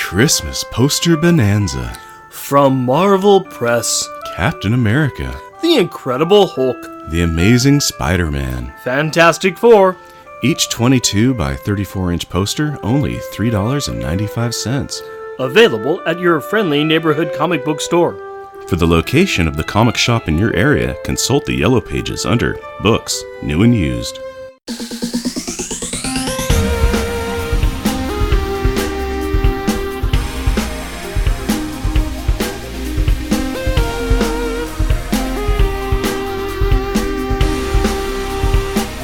Christmas Poster Bonanza. From Marvel Press. Captain America. The Incredible Hulk. The Amazing Spider-Man. Fantastic Four. Each 22 by 34-inch poster, only $3.95. Available at your friendly neighborhood comic book store. For the location of the comic shop in your area, consult the yellow pages under Books, New and Used.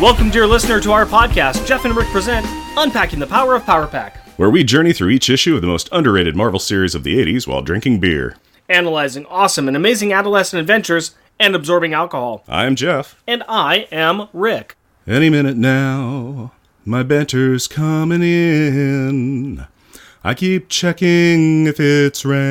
Welcome, dear listener, to our podcast. Jeff and Rick present Unpacking the Power of Power Pack, where we journey through each issue of the most underrated Marvel series of the 80s while drinking beer. analyzing awesome and amazing adolescent adventures and absorbing alcohol. I'm Jeff. And I am Rick. Any minute now, my banter's coming in. I keep checking if it's random,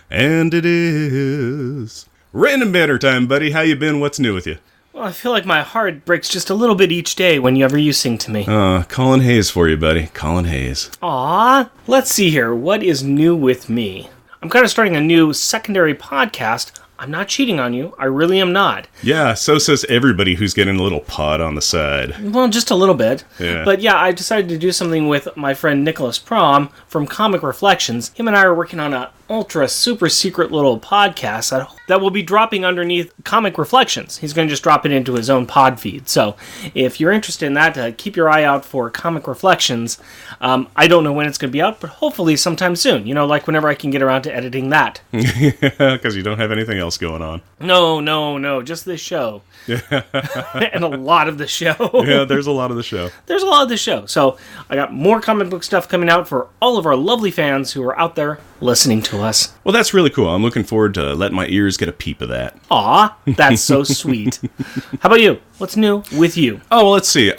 and it is. Random banter time, buddy. How you been? What's new with you? Well, I feel like my heart breaks just a little bit each day whenever you sing to me. Colin Hayes for you, buddy. Colin Hayes. Aw. Let's see here. What is new with me? I'm kind of starting a new secondary podcast. I'm not cheating on you. I really am not. Yeah, so says everybody who's getting a little pod on the side. Well, just a little bit. Yeah. But yeah, I decided to do something with my friend Nicholas Prom from Comic Reflections. Him and I are working on an ultra super secret little podcast that will be dropping underneath Comic Reflections. He's going to just drop it into his own pod feed. So if you're interested in that, keep your eye out for Comic Reflections. I don't know when it's going to be out, but hopefully sometime soon. You know, like whenever I can get around to editing that. Because you don't have anything else going on. No, just this show. And a lot of the show. Yeah, there's a lot of the show. There's a lot of the show. So I got more comic book stuff coming out for all of our lovely fans who are out there listening to us. Well, that's really cool. I'm looking forward to letting my ears get a peep of that. Aw, that's so sweet. How about you? What's new with you? Oh, well, let's see.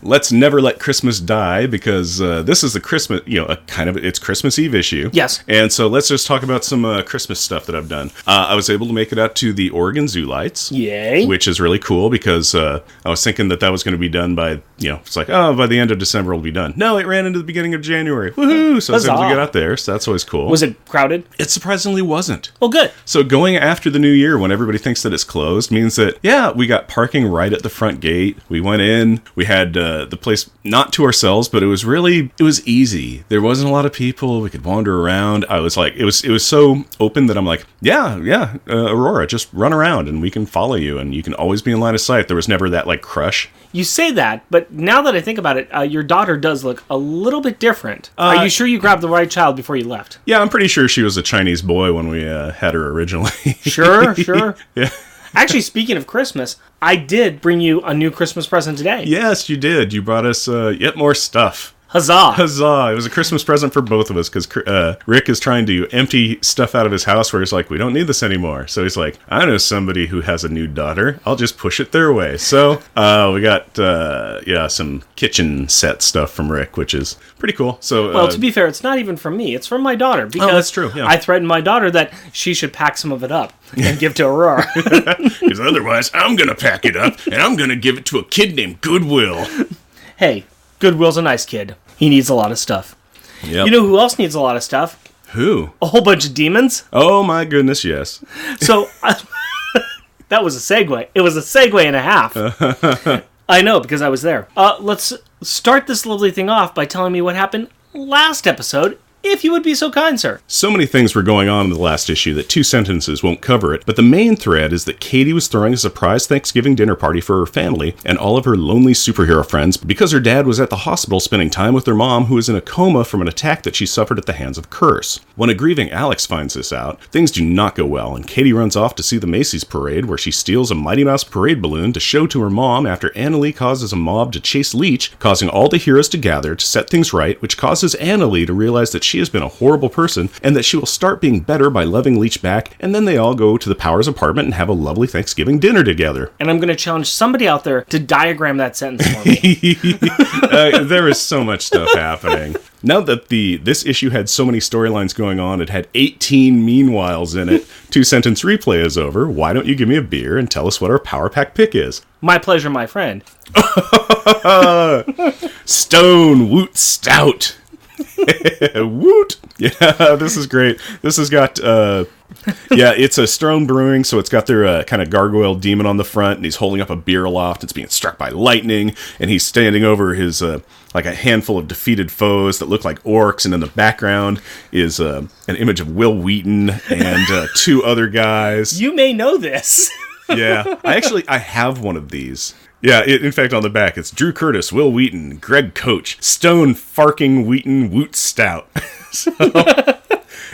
Let's never let Christmas die, because this is the Christmas, it's Christmas Eve issue. Yes. And so let's just talk about some Christmas stuff that I've done. I was able to make it out to the Oregon Zoo Lights. Yay. Which is really cool, because I was thinking that was going to be done by, it's like, by the end of December it'll be done. No, it ran into the beginning of January. Woohoo! So I was able to get out there, so that's always cool. Was it crowded? It surprisingly wasn't. Oh, good. So going after the new year when everybody thinks that it's closed means that, we got parking right at the front gate. We went in, we had the place not to ourselves, but it was easy. There wasn't a lot of people. We could wander around. I was like, it was so open that I'm like, Aurora, just run around and we can follow you and you can always be in line of sight. There was never that like crush. You say that, but now that I think about it, your daughter does look a little bit different. Are you sure you grabbed the right child before you left? Yeah, I'm pretty sure she was a Chinese boy when we had her originally. Sure. Yeah. Actually, speaking of Christmas, I did bring you a new Christmas present today. Yes, you did. You brought us yet more stuff. Huzzah! Huzzah! It was a Christmas present for both of us, because Rick is trying to empty stuff out of his house where he's like, we don't need this anymore. So he's like, I know somebody who has a new daughter. I'll just push it their way. So we got some kitchen set stuff from Rick, which is pretty cool. So well, to be fair, it's not even from me. It's from my daughter. Because that's true. Yeah. I threatened my daughter that she should pack some of it up and give to Aurora. Because otherwise, I'm going to pack it up and I'm going to give it to a kid named Goodwill. Hey, Goodwill's a nice kid. He needs a lot of stuff. Yep. You know who else needs a lot of stuff? Who? A whole bunch of demons. Oh my goodness, yes. So, that was a segue. It was a segue and a half. I know, because I was there. Let's start this lovely thing off by telling me what happened last episode, if you would be so kind, sir. So many things were going on in the last issue that 2 sentences won't cover it, but the main thread is that Katie was throwing a surprise Thanksgiving dinner party for her family and all of her lonely superhero friends because her dad was at the hospital spending time with their mom, who was in a coma from an attack that she suffered at the hands of Curse. When a grieving Alex finds this out, things do not go well, and Katie runs off to see the Macy's parade, where she steals a Mighty Mouse parade balloon to show to her mom after Annalie causes a mob to chase Leech, causing all the heroes to gather to set things right, which causes Annalie to realize that she has been a horrible person and that she will start being better by loving Leech back, and then they all go to the Powers apartment and have a lovely Thanksgiving dinner together. And I'm going to challenge somebody out there to diagram that sentence for me. There is so much stuff happening. Now that this issue had so many storylines going on, it had 18 meanwhiles in it. 2-sentence replay is over. Why don't you give me a beer and tell us what our Power Pack pick is? My pleasure, my friend. Stone Woot Stout. Woot! Yeah, this is great. This has got, it's a Stone Brewing, so it's got their kind of gargoyle demon on the front, and he's holding up a beer aloft. It's being struck by lightning, and he's standing over his, like a handful of defeated foes that look like orcs, and in the background is an image of Will Wheaton and 2 other guys. You may know this. Yeah, I have one of these. Yeah, in fact, on the back, it's Drew Curtis, Will Wheaton, Greg Coach, Stone Farking Wheaton Woot Stout.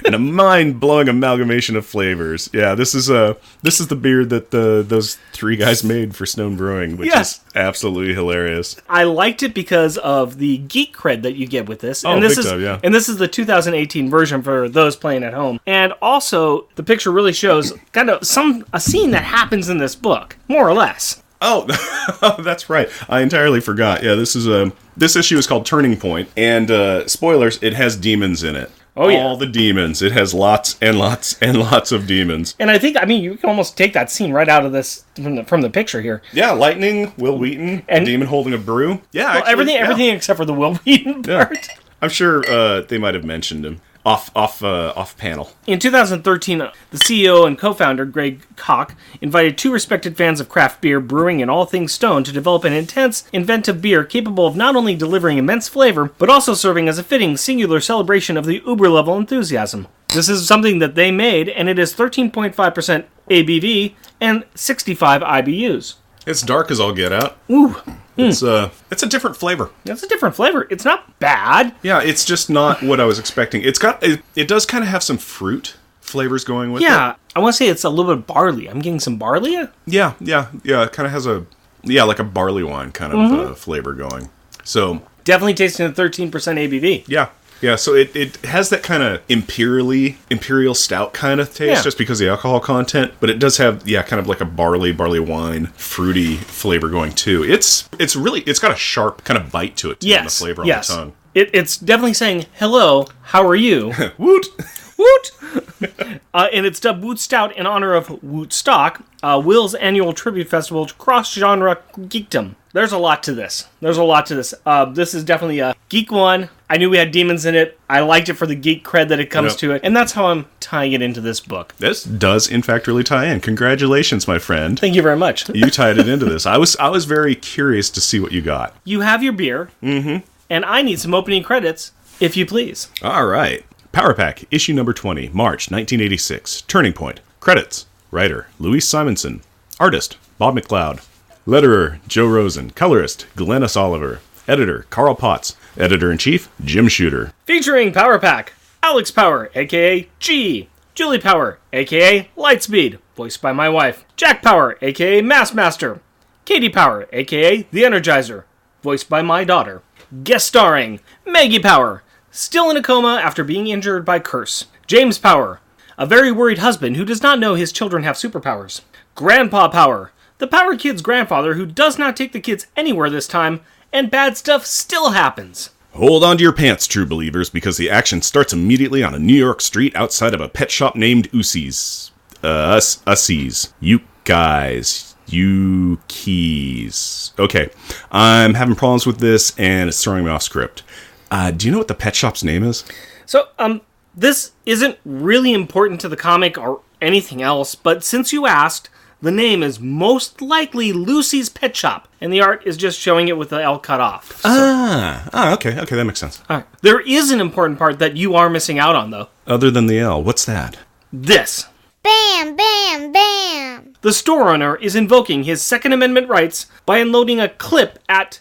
And a mind-blowing amalgamation of flavors. Yeah, this is the beer that those 3 guys made for Stone Brewing, which is absolutely hilarious. I liked it because of the geek cred that you get with this. Oh, and this big time, yeah. And this is the 2018 version for those playing at home. And also, the picture really shows kind of a scene that happens in this book, more or less. Oh, that's right. I entirely forgot. Yeah, this issue is called Turning Point, and spoilers, it has demons in it. Oh, yeah. All the demons. It has lots and lots and lots of demons. And I think, you can almost take that scene right out of this from the picture here. Yeah, lightning, Will Wheaton, and a demon holding a brew. Yeah, well, everything except for the Will Wheaton part. Yeah. I'm sure they might have mentioned him. Off panel. In 2013, the CEO and co-founder, Greg Koch, invited 2 respected fans of craft beer, brewing, and all things Stone to develop an intense, inventive beer capable of not only delivering immense flavor, but also serving as a fitting, singular celebration of the uber-level enthusiasm. This is something that they made, and it is 13.5% ABV and 65 IBUs. It's dark as all get out. Ooh. It's a different flavor. It's a different flavor. It's not bad. Yeah, it's just not what I was expecting. It does kind of have some fruit flavors going with it. Yeah, I want to say it's a little bit barley. I'm getting some barley. Yeah. It kind of has like a barley wine kind of flavor going. So definitely tasting the 13% ABV. Yeah, so it has that kind of imperial stout kind of taste, just because of the alcohol content, but it does have, kind of like a barley wine, fruity flavor going too. It's got a sharp kind of bite to it too, on the flavor on the tongue. It's definitely saying, hello, how are you? Woot! Woot! And it's dubbed Woot Stout in honor of Wootstock, Will's annual tribute festival to cross-genre geekdom. There's a lot to this. This is definitely a geek one. I knew we had demons in it. I liked it for the geek cred that it comes to it. And that's how I'm tying it into this book. This does, in fact, really tie in. Congratulations, my friend. Thank you very much. You tied it into this. I was very curious to see what you got. You have your beer. Mm-hmm. And I need some opening credits, if you please. All right. Power Pack, issue number 20, March 1986. Turning Point. Credits. Writer, Louise Simonson. Artist, Bob McLeod. Letterer, Joe Rosen. Colorist, Glennis Oliver. Editor, Carl Potts. Editor-in-Chief, Jim Shooter. Featuring Power Pack, Alex Power, a.k.a. G. Julie Power, a.k.a. Lightspeed, voiced by my wife. Jack Power, a.k.a. Massmaster. Katie Power, a.k.a. The Energizer, voiced by my daughter. Guest starring Maggie Power, still in a coma after being injured by Curse. James Power, a very worried husband who does not know his children have superpowers. Grandpa Power, the Power Kid's grandfather who does not take the kids anywhere this time, and bad stuff still happens. Hold on to your pants, true believers, because the action starts immediately on a New York street outside of a pet shop named Ussies. Ussies. You guys. You keys. Okay, I'm having problems with this, and it's throwing me off script. Do you know what the pet shop's name is? So, this isn't really important to the comic or anything else, but since you asked, the name is most likely Lucy's Pet Shop, and the art is just showing it with the L cut off. So. Okay, that makes sense. All right. There is an important part that you are missing out on, though. Other than the L, what's that? This. Bam, bam, bam. The store owner is invoking his Second Amendment rights by unloading a clip at...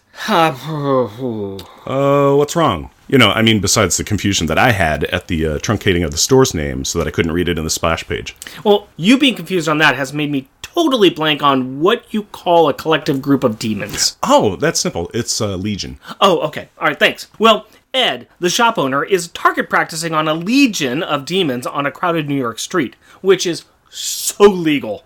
What's wrong? Besides the confusion that I had at the truncating of the store's name so that I couldn't read it in the splash page. Well, you being confused on that has made me totally blank on what you call a collective group of demons. Oh, that's simple. It's Legion. Oh, okay. All right, thanks. Well, Ed, the shop owner, is target practicing on a legion of demons on a crowded New York street, which is so legal.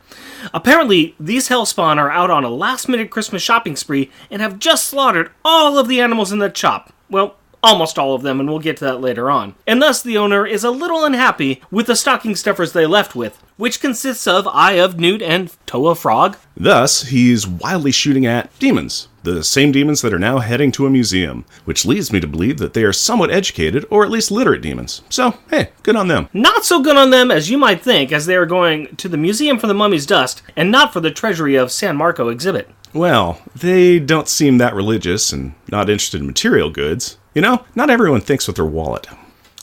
Apparently, these hellspawn are out on a last-minute Christmas shopping spree and have just slaughtered all of the animals in the shop. Well, almost all of them, and we'll get to that later on. And thus, the owner is a little unhappy with the stocking stuffers they left with, which consists of Eye of Newt and Toe of Frog. Thus, he's wildly shooting at demons, the same demons that are now heading to a museum, which leads me to believe that they are somewhat educated, or at least literate demons. So, hey, good on them. Not so good on them as you might think, as they are going to the Museum for the Mummy's Dust, and not for the Treasury of San Marco exhibit. Well, they don't seem that religious and not interested in material goods. You know, not everyone thinks with their wallet.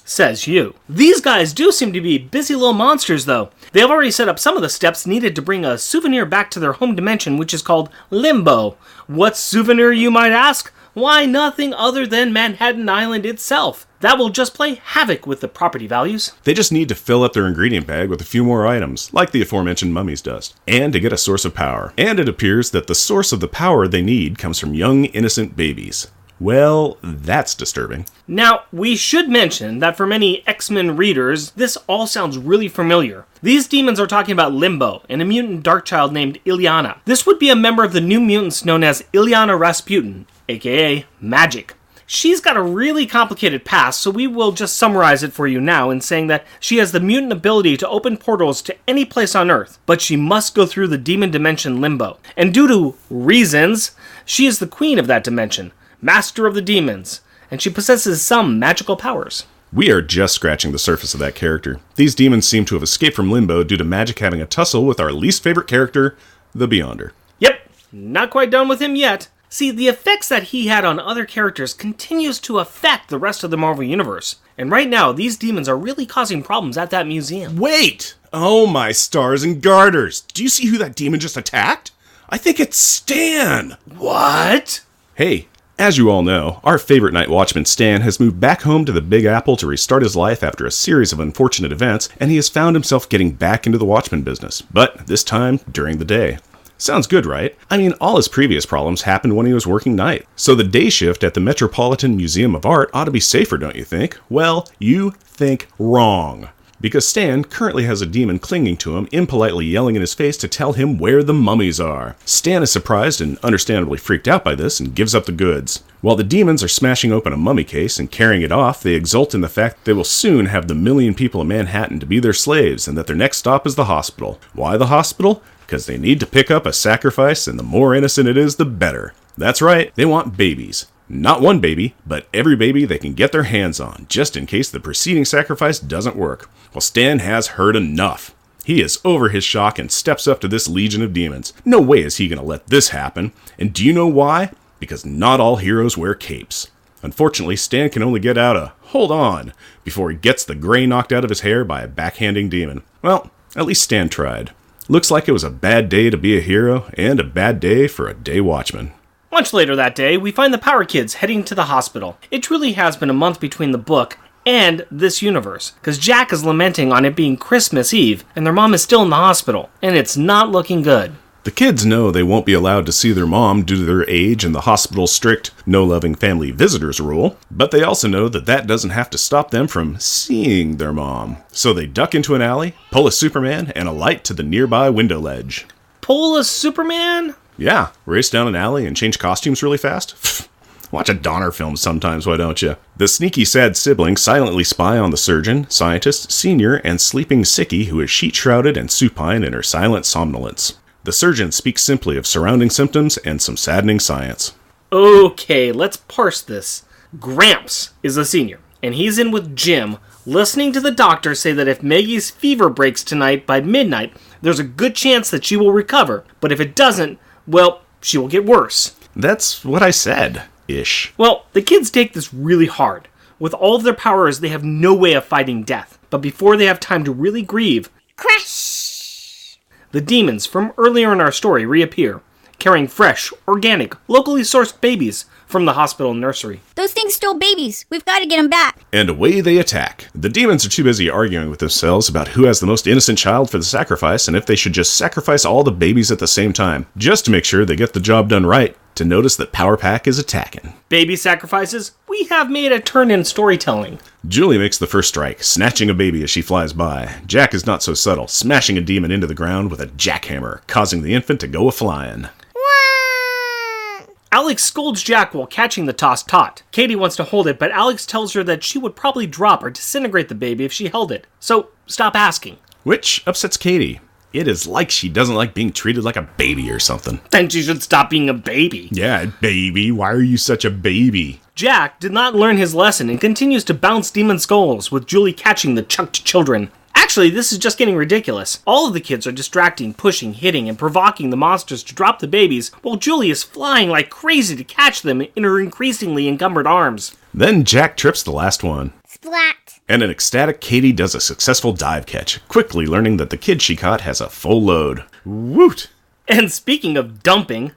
Says you. These guys do seem to be busy little monsters, though. They have already set up some of the steps needed to bring a souvenir back to their home dimension, which is called Limbo. What souvenir, you might ask? Why, nothing other than Manhattan Island itself. That will just play havoc with the property values. They just need to fill up their ingredient bag with a few more items, like the aforementioned mummy's dust, and to get a source of power. And it appears that the source of the power they need comes from young, innocent babies. Well, that's disturbing. Now, we should mention that for many X-Men readers, this all sounds really familiar. These demons are talking about Limbo, and a mutant dark child named Ilyana. This would be a member of the New Mutants known as Ilyana Rasputin, aka Magic. She's got a really complicated past, so we will just summarize it for you now in saying that she has the mutant ability to open portals to any place on Earth, but she must go through the demon dimension Limbo. And due to reasons, she is the queen of that dimension, master of the demons, and she possesses some magical powers. We are just scratching the surface of that character. These demons seem to have escaped from Limbo due to Magic having a tussle with our least favorite character, the Beyonder. Yep, not quite done with him yet. See, the effects that he had on other characters continues to affect the rest of the Marvel Universe. And right now, these demons are really causing problems at that museum. Wait! Oh my stars and garters! Do you see who that demon just attacked? I think it's Stan! What? Hey, as you all know, our favorite Night Watchman Stan has moved back home to the Big Apple to restart his life after a series of unfortunate events, and he has found himself getting back into the Watchman business, but this time during the day. Sounds good, right? I mean, all his previous problems happened when he was working night. So the day shift at the Metropolitan Museum of Art ought to be safer, don't you think? Well, you think wrong. Because Stan currently has a demon clinging to him, impolitely yelling in his face to tell him where the mummies are. Stan is surprised and understandably freaked out by this and gives up the goods. While the demons are smashing open a mummy case and carrying it off, they exult in the fact that they will soon have the million people of Manhattan to be their slaves and that their next stop is the hospital. Why the hospital? Because they need to pick up a sacrifice, and the more innocent it is, the better. That's right, they want babies. Not one baby, but every baby they can get their hands on, just in case the preceding sacrifice doesn't work. Well, Stan has heard enough. He is over his shock and steps up to this legion of demons. No way is he going to let this happen. And do you know why? Because not all heroes wear capes. Unfortunately, Stan can only get out a hold on before he gets the gray knocked out of his hair by a backhanding demon. Well, at least Stan tried. Looks like it was a bad day to be a hero, and a bad day for a day watchman. Much later that day, we find the Power Kids heading to the hospital. It truly has been a month between the book and this universe, because Jack is lamenting on it being Christmas Eve, and their mom is still in the hospital, and it's not looking good. The kids know they won't be allowed to see their mom due to their age and the hospital's strict no-loving family visitors rule, but they also know that that doesn't have to stop them from seeing their mom. So they duck into an alley, pull a Superman, and alight to the nearby window ledge. Pull a Superman? Yeah, race down an alley and change costumes really fast? Watch a Donner film sometimes, why don't you? The sneaky sad siblings silently spy on the surgeon, scientist, senior, and sleeping sickie who is sheet-shrouded and supine in her silent somnolence. The surgeon speaks simply of surrounding symptoms and some saddening science. Okay, let's parse this. Gramps is a senior, and he's in with Jim, listening to the doctor say that if Maggie's fever breaks tonight by midnight, there's a good chance that she will recover, but if it doesn't, well, she will get worse. That's what I said, ish. Well, the kids take this really hard. With all of their powers, they have no way of fighting death, but before they have time to really grieve, Crash! the demons from earlier in our story reappear, carrying fresh, organic, locally sourced babies from the hospital nursery. Those things stole babies. We've got to get them back. And away they attack. The demons are too busy arguing with themselves about who has the most innocent child for the sacrifice and if they should just sacrifice all the babies at the same time, just to make sure they get the job done right, to notice that Power Pack is attacking. Baby sacrifices? We we have made a turn in storytelling. Julie makes the first strike, snatching a baby as she flies by. Jack is not so subtle, smashing a demon into the ground with a jackhammer, causing the infant to go a-flying. Wah! Alex scolds Jack while catching the tossed tot. Katie wants to hold it, but Alex tells her that she would probably drop or disintegrate the baby if she held it. So, stop asking. Which upsets Katie. It is like she doesn't like being treated like a baby or something. Then she should stop being a baby. Yeah, baby, why are you such a baby? Jack did not learn his lesson and continues to bounce demon skulls, with Julie catching the chucked children. Actually, this is just getting ridiculous. All of the kids are distracting, pushing, hitting, and provoking the monsters to drop the babies, while Julie is flying like crazy to catch them in her increasingly encumbered arms. Then Jack trips the last one. Splat! And an ecstatic Katie does a successful dive catch, quickly learning that the kid she caught has a full load. Woot! And speaking of dumping,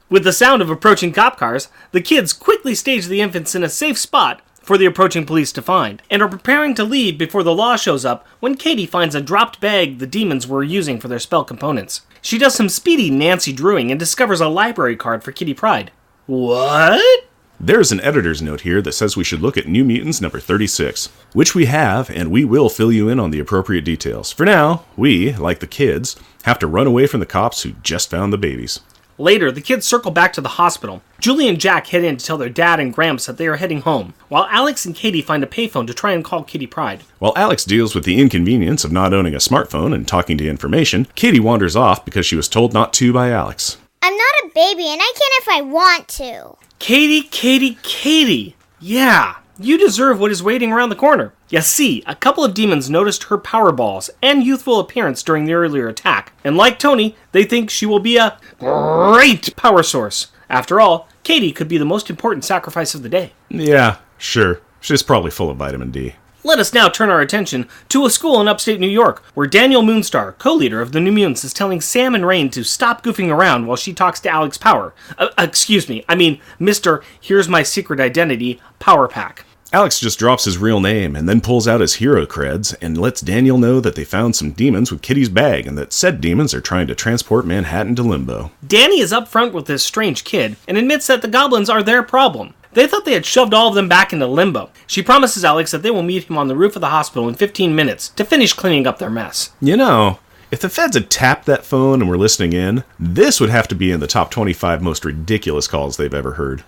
with the sound of approaching cop cars, the kids quickly stage the infants in a safe spot for the approaching police to find, and are preparing to leave before the law shows up when Katie finds a dropped bag the demons were using for their spell components. She does some speedy Nancy Drewing and discovers a library card for Kitty Pryde. What? There's an editor's note here that says we should look at New Mutants number 36, which we have, and we will fill you in on the appropriate details. For now, we, like the kids, have to run away from the cops who just found the babies. Later, the kids circle back to the hospital. Julie and Jack head in to tell their dad and Gramps that they are heading home, while Alex and Katie find a payphone to try and call Kitty Pryde. While Alex deals with the inconvenience of not owning a smartphone and talking to information, Katie wanders off because she was told not to by Alex. I'm not a baby and I can if I want to. Katie! Yeah, you deserve what is waiting around the corner. You see, a couple of demons noticed her power balls and youthful appearance during the earlier attack, and like Tony, they think she will be a great power source. After all, Katie could be the most important sacrifice of the day. Yeah, sure. She's probably full of vitamin D. Let us now turn our attention to a school in upstate New York, where Daniel Moonstar, co-leader of the New Mutants, is telling Sam and Rain to stop goofing around while she talks to Alex Power. Mr. Here's My Secret Identity, Power Pack. Alex just drops his real name and then pulls out his hero creds and lets Daniel know that they found some demons with Kitty's bag and that said demons are trying to transport Manhattan to Limbo. Danny is upfront with this strange kid and admits that the goblins are their problem. They thought they had shoved all of them back into Limbo. She promises Alex that they will meet him on the roof of the hospital in 15 minutes to finish cleaning up their mess. You know, if the feds had tapped that phone and were listening in, this would have to be in the top 25 most ridiculous calls they've ever heard.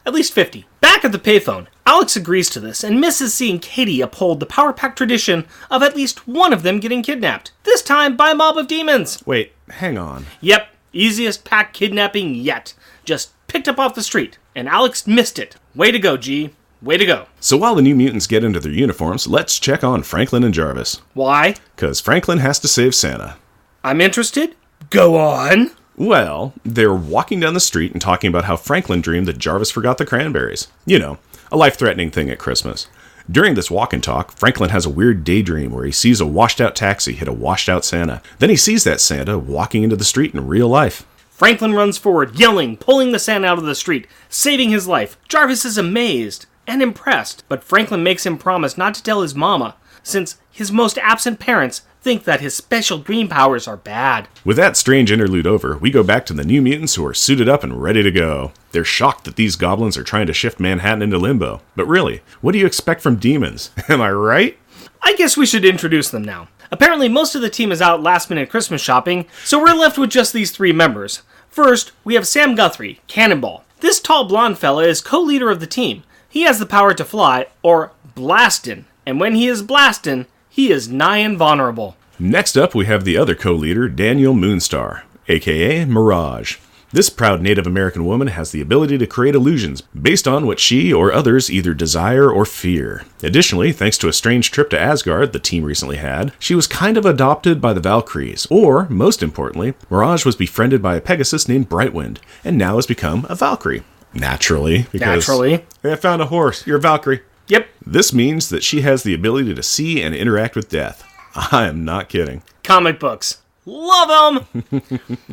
At least 50. Back at the payphone, Alex agrees to this and misses seeing Katie uphold the Power Pack tradition of at least one of them getting kidnapped. This time by a mob of demons. Wait, hang on. Yep, easiest pack kidnapping yet. Just picked up off the street, and Alex missed it. Way to go, G. Way to go. So while the New Mutants get into their uniforms, let's check on Franklin and Jarvis. Why? 'Cause Franklin has to save Santa. I'm interested. Go on. Well, they're walking down the street and talking about how Franklin dreamed that Jarvis forgot the cranberries. You know, a life-threatening thing at Christmas. During this walk and talk, Franklin has a weird daydream where he sees a washed-out taxi hit a washed-out Santa. Then he sees that Santa walking into the street in real life. Franklin runs forward, yelling, pulling the Santa out of the street, saving his life. Jarvis is amazed and impressed, but Franklin makes him promise not to tell his mama, since his most absent parents think that his special dream powers are bad. With that strange interlude over, we go back to the New Mutants who are suited up and ready to go. They're shocked that these goblins are trying to shift Manhattan into Limbo. But really, what do you expect from demons? Am I right? I guess we should introduce them now. Apparently, most of the team is out last-minute Christmas shopping, so we're left with just these three members. First, we have Sam Guthrie, Cannonball. This tall blonde fella is co-leader of the team. He has the power to fly, or blastin', and when he is blastin', he is nigh invulnerable. Next up, we have the other co-leader, Daniel Moonstar, aka Mirage. This proud Native American woman has the ability to create illusions based on what she or others either desire or fear. Additionally, thanks to a strange trip to Asgard the team recently had, she was kind of adopted by the Valkyries, or, most importantly, Mirage was befriended by a Pegasus named Brightwind, and now has become a Valkyrie. Naturally. Hey, I found a horse. You're a Valkyrie. Yep. This means that she has the ability to see and interact with death. I am not kidding. Comic books. Love them!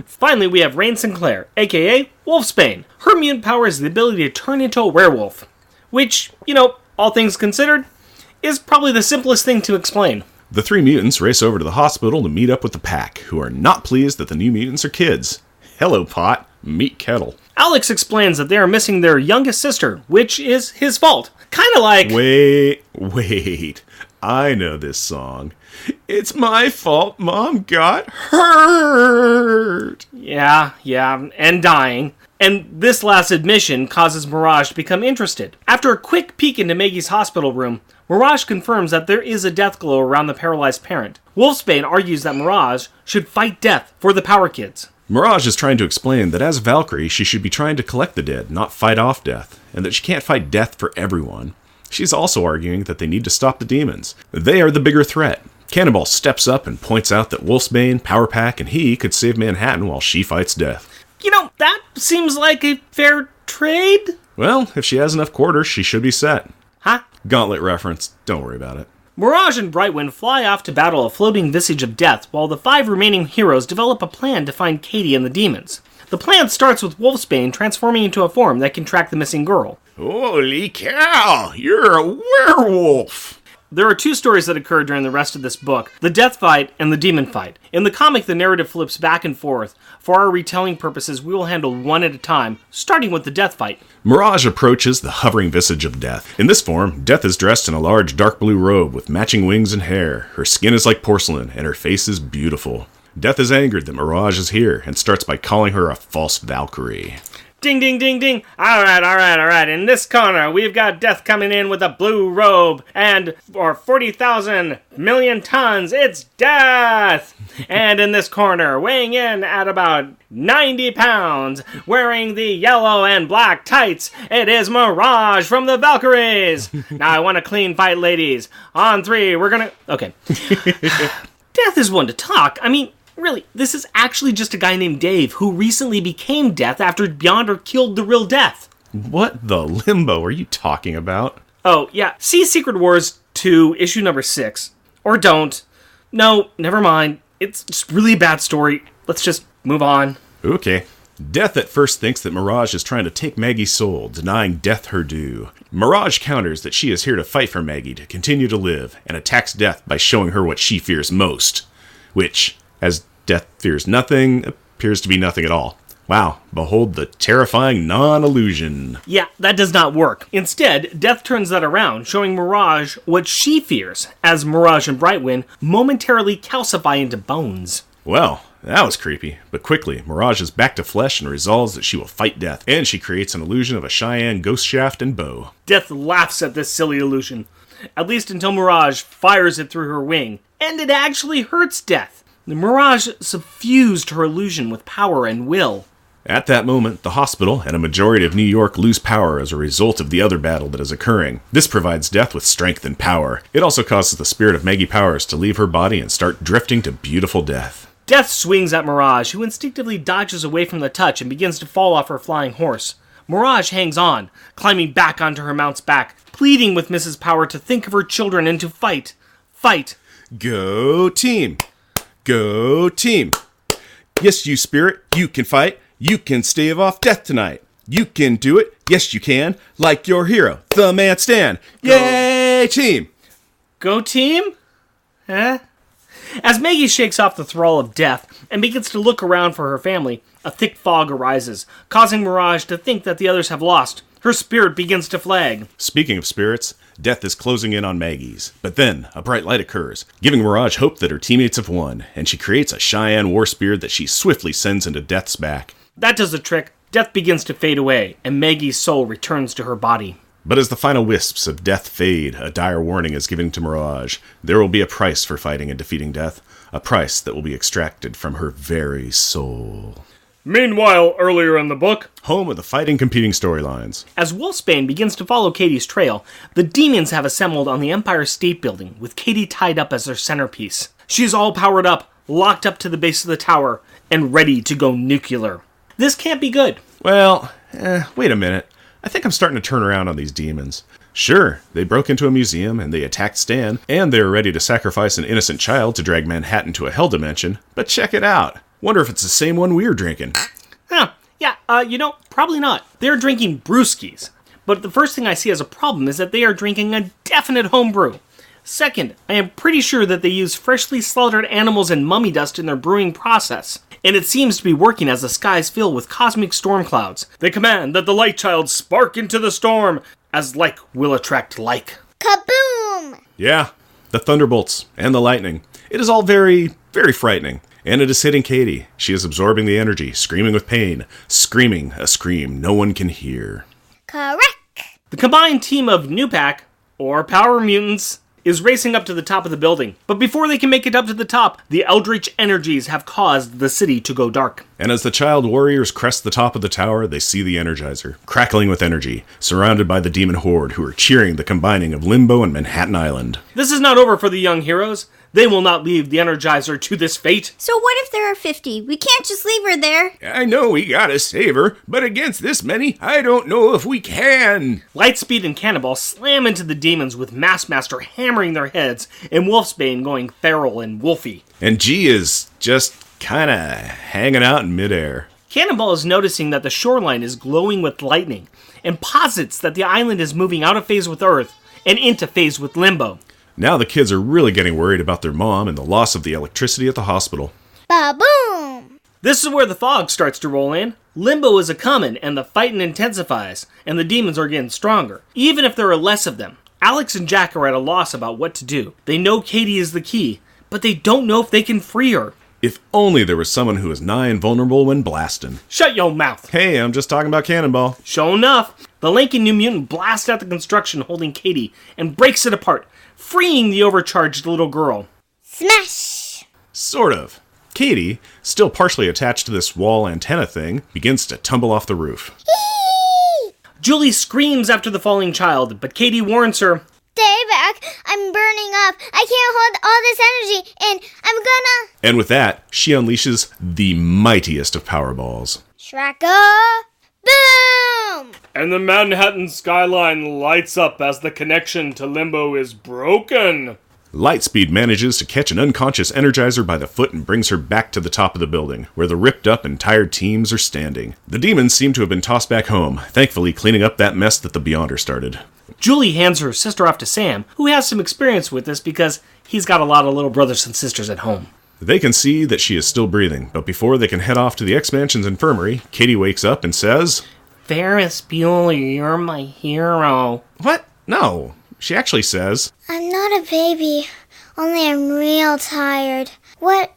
Finally, we have Rain Sinclair, aka Wolfsbane. Her mutant power is the ability to turn into a werewolf. Which, all things considered, is probably the simplest thing to explain. The three mutants race over to the hospital to meet up with the pack, who are not pleased that the New Mutants are kids. Hello, Pot. Meet Kettle. Alex explains that they are missing their youngest sister, which is his fault. Kind of like... Wait. I know this song. It's my fault Mom got hurt. Yeah, and dying. And this last admission causes Mirage to become interested. After a quick peek into Maggie's hospital room, Mirage confirms that there is a death glow around the paralyzed parent. Wolfsbane argues that Mirage should fight death for the Power Kids. Mirage is trying to explain that as Valkyrie, she should be trying to collect the dead, not fight off death, and that she can't fight death for everyone. She's also arguing that they need to stop the demons. They are the bigger threat. Cannonball steps up and points out that Wolfsbane, Power Pack, and he could save Manhattan while she fights death. That seems like a fair trade? Well, if she has enough quarters, she should be set. Huh? Gauntlet reference. Don't worry about it. Mirage and Brightwind fly off to battle a floating visage of death, while the 5 remaining heroes develop a plan to find Katie and the demons. The plan starts with Wolfsbane transforming into a form that can track the missing girl. Holy cow! You're a werewolf! There are 2 stories that occur during the rest of this book, the death fight and the demon fight. In the comic, the narrative flips back and forth. For our retelling purposes, we will handle one at a time, starting with the death fight. Mirage approaches the hovering visage of Death. In this form, Death is dressed in a large dark blue robe with matching wings and hair. Her skin is like porcelain, and her face is beautiful. Death is angered that Mirage is here, and starts by calling her a false Valkyrie. Ding, ding, ding, ding. All right. In this corner, we've got Death coming in with a blue robe, and for 40,000 million tons, it's Death! And in this corner, weighing in at about 90 pounds, wearing the yellow and black tights, it is Mirage from the Valkyries! Now, I want a clean fight, ladies. On 3, we're gonna... Okay. Death is one to talk. I mean... Really, this is actually just a guy named Dave who recently became Death after Beyonder killed the real Death. What the limbo are you talking about? Oh, yeah. See Secret Wars 2, issue number 6. Or don't. No, never mind. It's just really a bad story. Let's just move on. Okay. Death at first thinks that Mirage is trying to take Maggie's soul, denying Death her due. Mirage counters that she is here to fight for Maggie to continue to live, and attacks Death by showing her what she fears most. Which... as Death fears nothing, appears to be nothing at all. Wow, behold the terrifying non-illusion. Yeah, that does not work. Instead, Death turns that around, showing Mirage what she fears, as Mirage and Brightwind momentarily calcify into bones. Well, that was creepy, but quickly, Mirage is back to flesh and resolves that she will fight Death, and she creates an illusion of a Cheyenne ghost shaft and bow. Death laughs at this silly illusion, at least until Mirage fires it through her wing, and it actually hurts Death. The Mirage suffused her illusion with power and will. At that moment, the hospital and a majority of New York lose power as a result of the other battle that is occurring. This provides Death with strength and power. It also causes the spirit of Maggie Powers to leave her body and start drifting to beautiful death. Death swings at Mirage, who instinctively dodges away from the touch and begins to fall off her flying horse. Mirage hangs on, climbing back onto her mount's back, pleading with Mrs. Power to think of her children and to fight. Fight. Go team! Go team! Yes, you spirit, you can fight. You can stave off death tonight. You can do it. Yes, you can. Like your hero, the man Stan. Yay, team! Go team? Huh? As Maggie shakes off the thrall of death and begins to look around for her family, a thick fog arises, causing Mirage to think that the others have lost. Her spirit begins to flag. Speaking of spirits, Death is closing in on Maggie's. But then, a bright light occurs, giving Mirage hope that her teammates have won, and she creates a Cheyenne war spear that she swiftly sends into Death's back. That does the trick. Death begins to fade away, and Maggie's soul returns to her body. But as the final wisps of Death fade, a dire warning is given to Mirage. There will be a price for fighting and defeating Death, a price that will be extracted from her very soul. Meanwhile, earlier in the book, home of the fighting competing storylines. As Wolfsbane begins to follow Katie's trail, the demons have assembled on the Empire State Building, with Katie tied up as their centerpiece. She is all powered up, locked up to the base of the tower, and ready to go nuclear. This can't be good. Well, wait a minute. I think I'm starting to turn around on these demons. Sure, they broke into a museum and they attacked Stan, and they were ready to sacrifice an innocent child to drag Manhattan to a hell dimension, but check it out. Wonder if it's the same one we're drinking. Probably not. They're drinking brewskis. But the first thing I see as a problem is that they are drinking a definite homebrew. Second, I am pretty sure that they use freshly slaughtered animals and mummy dust in their brewing process, and it seems to be working as the skies fill with cosmic storm clouds. They command that the light child spark into the storm, as like will attract like. Kaboom! Yeah, the thunderbolts and the lightning. It is all very, very frightening. And it is hitting Katie. She is absorbing the energy, screaming with pain, screaming a scream no one can hear. Correct! The combined team of Unpack, or Power Mutants, is racing up to the top of the building. But before they can make it up to the top, the eldritch energies have caused the city to go dark. And as the child warriors crest the top of the tower, they see the Energizer, crackling with energy, surrounded by the demon horde who are cheering the combining of Limbo and Manhattan Island. This is not over for the young heroes. They will not leave the Energizer to this fate. So what if there are 50? We can't just leave her there. I know we gotta save her, but against this many, I don't know if we can. Lightspeed and Cannonball slam into the demons with Maskmaster hammering their heads and Wolfsbane going feral and wolfy. And G is just kinda hanging out in midair. Cannonball is noticing that the shoreline is glowing with lightning and posits that the island is moving out of phase with Earth and into phase with Limbo. Now the kids are really getting worried about their mom and the loss of the electricity at the hospital. Ba-boom! This is where the fog starts to roll in. Limbo is a-comin', and the fighting intensifies, and the demons are getting stronger, even if there are less of them. Alex and Jack are at a loss about what to do. They know Katie is the key, but they don't know if they can free her. If only there was someone who was nigh invulnerable when blasting. Shut your mouth! Hey, I'm just talking about Cannonball. Sure enough, the lanky New Mutant blasts out the construction holding Katie and breaks it apart, freeing the overcharged little girl. Smash! Sort of. Katie, still partially attached to this wall antenna thing, begins to tumble off the roof. Julie screams after the falling child, but Katie warns her, Stay back! I'm burning up! I can't hold all this energy, and I'm gonna... And with that, she unleashes the mightiest of Powerballs. Shraka! Boom! and the Manhattan skyline lights up as the connection to Limbo is broken. Lightspeed manages to catch an unconscious Energizer by the foot and brings her back to the top of the building, where the ripped up and tired teams are standing. The demons seem to have been tossed back home, thankfully cleaning up that mess that the Beyonder started. Julie hands her sister off to Sam, who has some experience with this because he's got a lot of little brothers and sisters at home. They can see that she is still breathing, but before they can head off to the X-Mansion's infirmary, Katie wakes up and says, Ferris Bueller, you're my hero. What? No. She actually says, I'm not a baby, only I'm real tired. What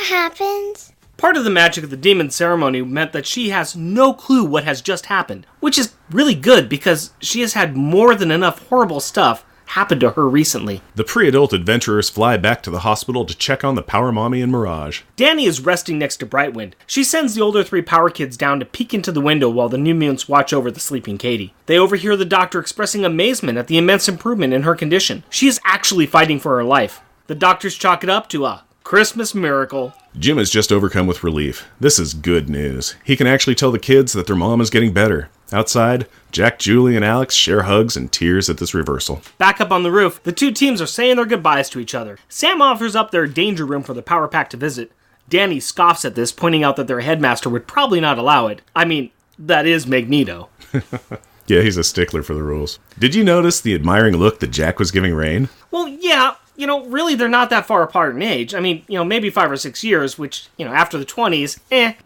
happened? Part of the magic of the demon ceremony meant that she has no clue what has just happened, which is really good because she has had more than enough horrible stuff happen to her recently. The pre-adult adventurers fly back to the hospital to check on the Power Mommy and Mirage. Danny is resting next to Brightwind. She sends the older three Power Kids down to peek into the window while the New Mutants watch over the sleeping Katie. They overhear the doctor expressing amazement at the immense improvement in her condition. She is actually fighting for her life. The doctors chalk it up to a Christmas miracle. Jim is just overcome with relief. This is good news. He can actually tell the kids that their mom is getting better. Outside, Jack, Julie, and Alex share hugs and tears at this reversal. Back up on the roof, the two teams are saying their goodbyes to each other. Sam offers up their danger room for the Power Pack to visit. Danny scoffs at this, pointing out that their headmaster would probably not allow it. I mean, that is Magneto. Yeah, he's a stickler for the rules. Did you notice the admiring look that Jack was giving Rain? Well, yeah, really they're not that far apart in age. I mean, maybe 5 or 6 years, which, after the 20s,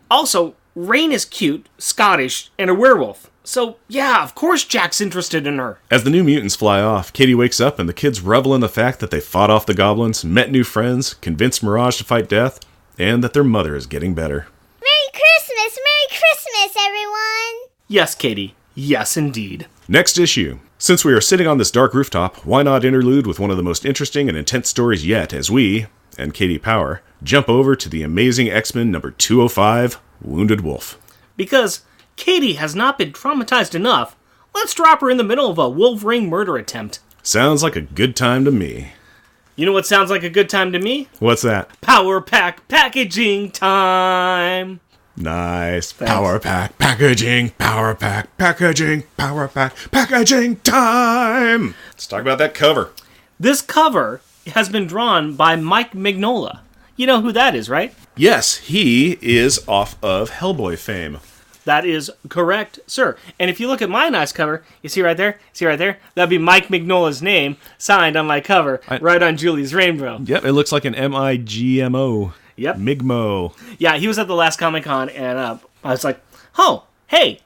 Also, Rain is cute, Scottish, and a werewolf. So, yeah, of course Jack's interested in her. As the New Mutants fly off, Katie wakes up and the kids revel in the fact that they fought off the goblins, met new friends, convinced Mirage to fight death, and that their mother is getting better. Merry Christmas! Merry Christmas, everyone! Yes, Katie. Yes, indeed. Next issue. Since we are sitting on this dark rooftop, why not interlude with one of the most interesting and intense stories yet as we, and Katie Power, jump over to the Amazing X-Men number 205, Wounded Wolf. Because Katie has not been traumatized enough, let's drop her in the middle of a Wolverine murder attempt. Sounds like a good time to me. You know what sounds like a good time to me? What's that? Power Pack packaging time! Nice. Thanks. Power Pack packaging, Power Pack packaging, Power Pack packaging time! Let's talk about that cover. This cover has been drawn by Mike Mignola. You know who that is, right? Yes, he is off of Hellboy fame. That is correct, sir. And if you look at my nice cover, you see right there? See right there? That'd be Mike Mignola's name signed on my cover, right on Julie's rainbow. Yep, it looks like an MIGMO. Yep. Migmo. Yeah, he was at the last Comic-Con, and I was like, oh, hey,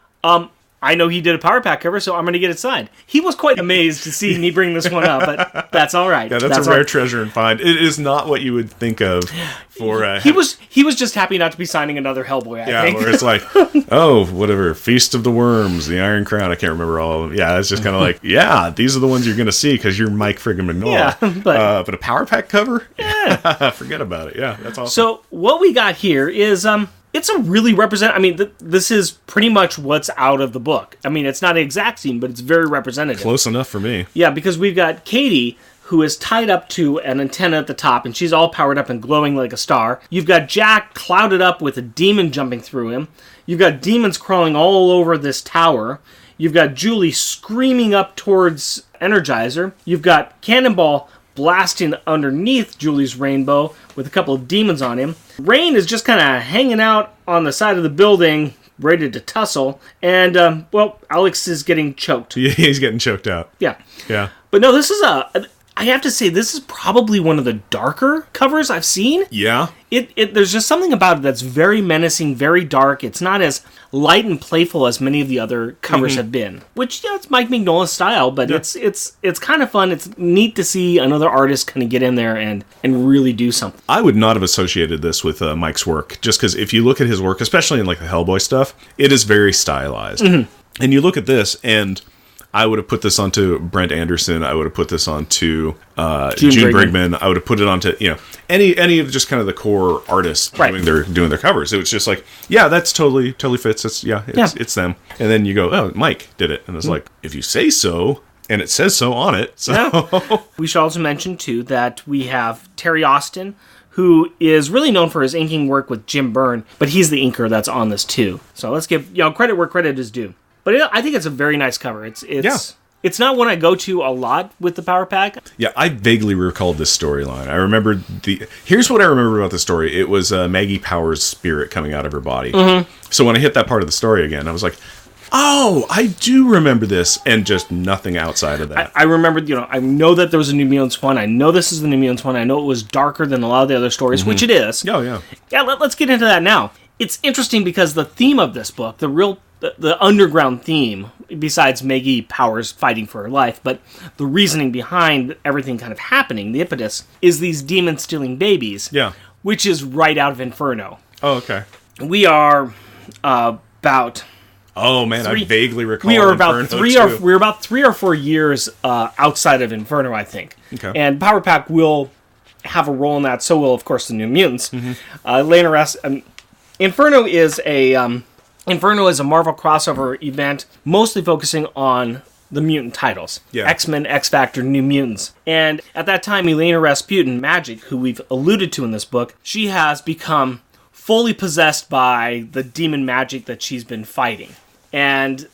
I know he did a Power Pack cover, so I'm going to get it signed. He was quite amazed to see me bring this one up, but that's all right. Yeah, that's a rare treasure and find. It is not what you would think of for... He was just happy not to be signing another Hellboy, I think. Where it's like, oh, whatever, Feast of the Worms, the Iron Crown, I can't remember all of them. Yeah, it's just kind of like, yeah, these are the ones you're going to see because you're Mike friggin' Mignola. Yeah, but a Power Pack cover? Yeah. Forget about it. Yeah, that's awesome. So what we got here is... It's a really this is pretty much what's out of the book. I mean, it's not an exact scene, but it's very representative. Close enough for me. Yeah, because we've got Katie, who is tied up to an antenna at the top, and she's all powered up and glowing like a star. You've got Jack clouded up with a demon jumping through him. You've got demons crawling all over this tower. You've got Julie screaming up towards Energizer. You've got Cannonball blasting underneath Julie's rainbow with a couple of demons on him. Rain is just kind of hanging out on the side of the building, ready to tussle. And, Alex is getting choked. Yeah, he's getting choked out. Yeah. Yeah. But no, this is I have to say, this is probably one of the darker covers I've seen. Yeah. There's just something about it that's very menacing, very dark. It's not as light and playful as many of the other covers have been. Which, it's Mike Mignola's style, but it's kind of fun. It's neat to see another artist kind of get in there and really do something. I would not have associated this with Mike's work, just because if you look at his work, especially in like the Hellboy stuff, it is very stylized. And you look at this, and I would have put this onto Brent Anderson. I would have put this onto June Brigman. I would have put it onto any of just kind of the core artists doing their covers. It was just like, yeah, that's totally fits. It's them. And then you go, oh, Mike did it, and it's like, if you say so, and it says so on it. So we should also mention too that we have Terry Austin, who is really known for his inking work with Jim Byrne, but he's the inker that's on this too. So let's give credit where credit is due. But I think it's a very nice cover. It's not one I go to a lot with the Power Pack. Yeah, I vaguely recalled this storyline. I remember here's what I remember about the story. It was Maggie Power's spirit coming out of her body. So when I hit that part of the story again, I was like, oh, I do remember this, and just nothing outside of that. I remember, I know that there was a New Mutants one. I know this is the New Mutants one. I know it was darker than a lot of the other stories, which it is. Oh, yeah. Yeah, let's get into that now. It's interesting because the theme of this book, the underground theme, besides Maggie Powers fighting for her life, but the reasoning behind everything kind of happening, the impetus, is these demons stealing babies. Yeah. Which is right out of Inferno. Oh, okay. We are about... Oh, man, I vaguely recall we are about Inferno we're about 3 or 4 years outside of Inferno, I think. Okay. And Power Pack will have a role in that, so will, of course, the New Mutants. Inferno is a Marvel crossover event, mostly focusing on the mutant titles. Yeah. X-Men, X-Factor, New Mutants. And at that time, Elena Rasputin, Magic, who we've alluded to in this book, she has become fully possessed by the demon magic that she's been fighting. And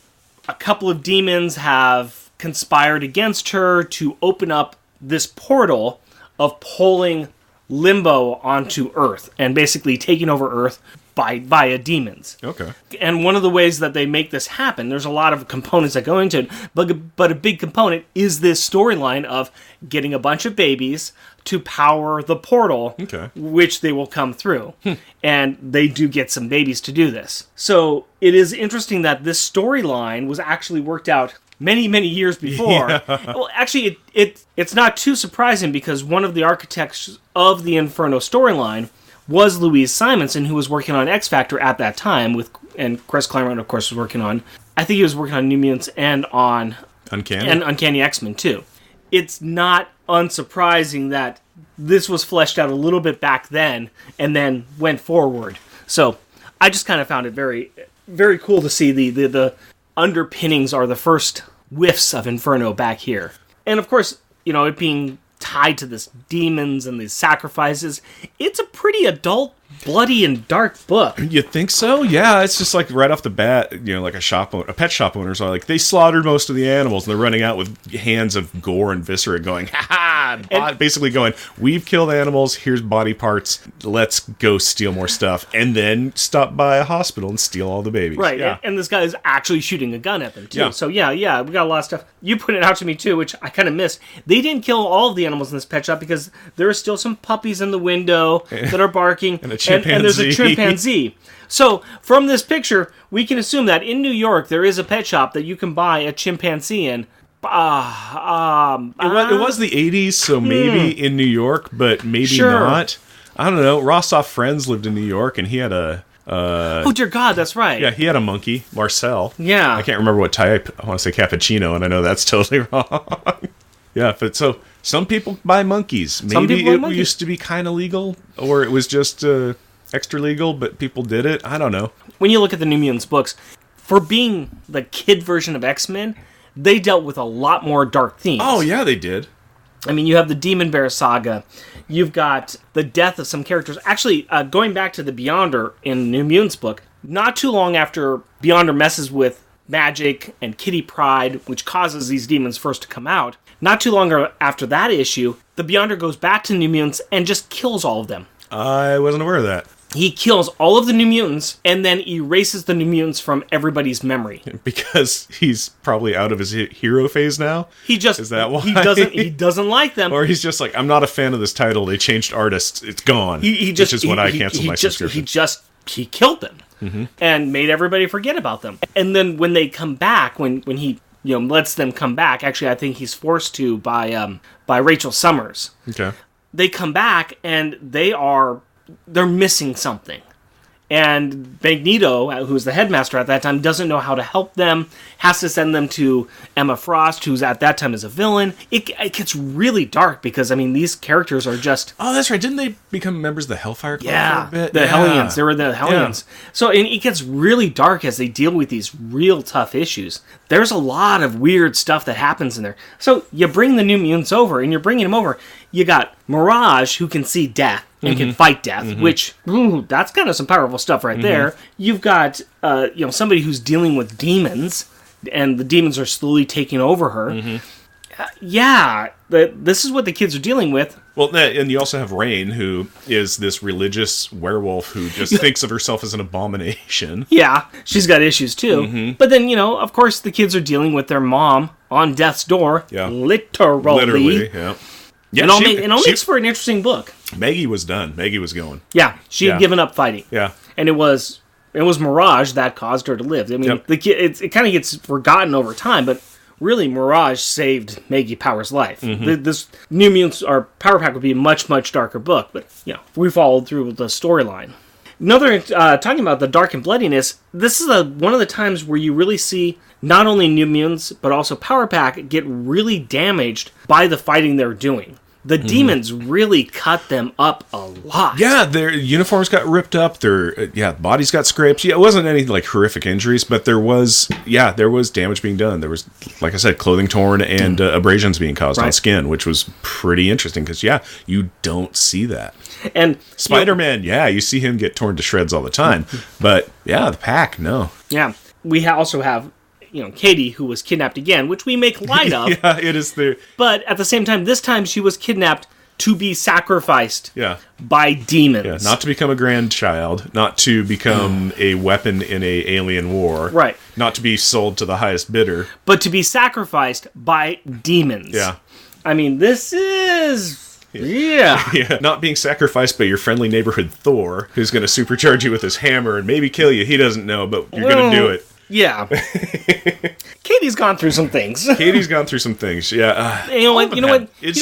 a couple of demons have conspired against her to open up this portal of pulling Limbo onto Earth and basically taking over Earth via demons. Okay. And one of the ways that they make this happen, there's a lot of components that go into it, but a big component is this storyline of getting a bunch of babies to power the portal, which they will come through. And they do get some babies to do this. So it is interesting that this storyline was actually worked out many, many years before. Yeah. Well, actually, it's not too surprising because one of the architects of the Inferno storyline was Louise Simonson, who was working on X-Factor at that time, and Chris Claremont, of course, was working on... I think he was working on New Mutants and on... Uncanny X-Men, too. It's not unsurprising that this was fleshed out a little bit back then, and then went forward. So, I just kind of found it very, very cool to see the underpinnings are the first whiffs of Inferno back here. And, of course, it being tied to this demons and these sacrifices, it's a pretty adult, bloody, and dark book. You think so? Yeah, it's just like right off the bat, like a pet shop owners are like, they slaughtered most of the animals, and they're running out with hands of gore and viscera going, ha ha, Yeah. And Basically going, we've killed animals, here's body parts, let's go steal more stuff, and then stop by a hospital and steal all the babies. right. Yeah. And this guy is actually shooting a gun at them, too. Yeah. So, yeah, we got a lot of stuff. You put it out to me, too, which I kind of missed. They didn't kill all of the animals in this pet shop because there are still some puppies in the window that are barking. And a chimpanzee. And there's a chimpanzee. So, from this picture, we can assume that in New York, there is a pet shop that you can buy a chimpanzee in. It was the 80s, so maybe in New York, but maybe Sure. not. I don't know. Ross off Friends lived in New York, and he had a... oh, dear God, that's right. Yeah, he had a monkey, Marcel. Yeah. I can't remember what type. I want to say cappuccino, and I know that's totally wrong. Yeah, but so some people buy monkeys. Maybe people buy it monkeys. used to be kind of legal, or it was just extra legal, but people did it. I don't know. When you look at the New Mutants books, for being the kid version of X-Men, they dealt with a lot more dark themes. Oh, yeah, they did. I mean, you have the Demon Bear saga. You've got the death of some characters. Actually, going back to the Beyonder in New Mutants book, not too long after Beyonder messes with Magic and Kitty Pryde, which causes these demons first to come out, not too long after that issue, the Beyonder goes back to New Mutants and just kills all of them. I wasn't aware of that. He kills all of the New Mutants and then erases the New Mutants from everybody's memory. Because he's probably out of his hero phase now? He just Is that why? he doesn't like them. Or he's just like, I'm not a fan of this title. They changed artists. It's gone. Which is when I canceled my subscription. He killed them and made everybody forget about them. And then when they come back, when he lets them come back, actually I think he's forced to by Rachel Summers. Okay. They come back and they're missing something. And Magneto, who's the headmaster at that time, doesn't know how to help them, has to send them to Emma Frost, who's at that time is a villain. It gets really dark because, I mean, these characters are just... Oh, that's right. Didn't they become members of the Hellfire Club for a bit? The Hellions. They were the Hellions. Yeah. So and it gets really dark as they deal with these real tough issues. There's a lot of weird stuff that happens in there. So you bring the New Mutants over, and you're bringing them over. You got Mirage, who can see death and can fight death, which, that's kind of some powerful stuff right there. You've got, somebody who's dealing with demons, and the demons are slowly taking over her. This is what the kids are dealing with. Well, and you also have Rain, who is this religious werewolf who just thinks of herself as an abomination. Yeah, she's got issues too. But then, of course, the kids are dealing with their mom on death's door. Yeah. Literally, yeah. Yeah, it all makes for an interesting book. Maggie was done. Maggie was going. Yeah, she had given up fighting. Yeah. And it was Mirage that caused her to live. I mean, it kind of gets forgotten over time, but really, Mirage saved Maggie Power's life. This New Mutants or Power Pack would be a much, much darker book, but, we followed through with the storyline. Another, talking about the dark and bloodiness, this is one of the times where you really see not only New Mutants, but also Power Pack get really damaged by the fighting they're doing. The demons really cut them up a lot. Yeah, their uniforms got ripped up. Their bodies got scraped. Yeah, it wasn't any like horrific injuries, but there was damage being done. There was, like I said, clothing torn and abrasions being caused on skin, which was pretty interesting because you don't see that. And Spider-Man, you see him get torn to shreds all the time, but the Pack, no. Yeah, we also have Katie, who was kidnapped again, which we make light of. Yeah, it is there. But at the same time, this time she was kidnapped to be sacrificed by demons. Yeah, not to become a grandchild, not to become a weapon in a alien war. Right. Not to be sold to the highest bidder. But to be sacrificed by demons. Yeah. I mean, this is... Yeah. Not being sacrificed by your friendly neighborhood Thor, who's going to supercharge you with his hammer and maybe kill you. He doesn't know, but you're going to do it. Yeah. Katie's gone through some things. Yeah. You know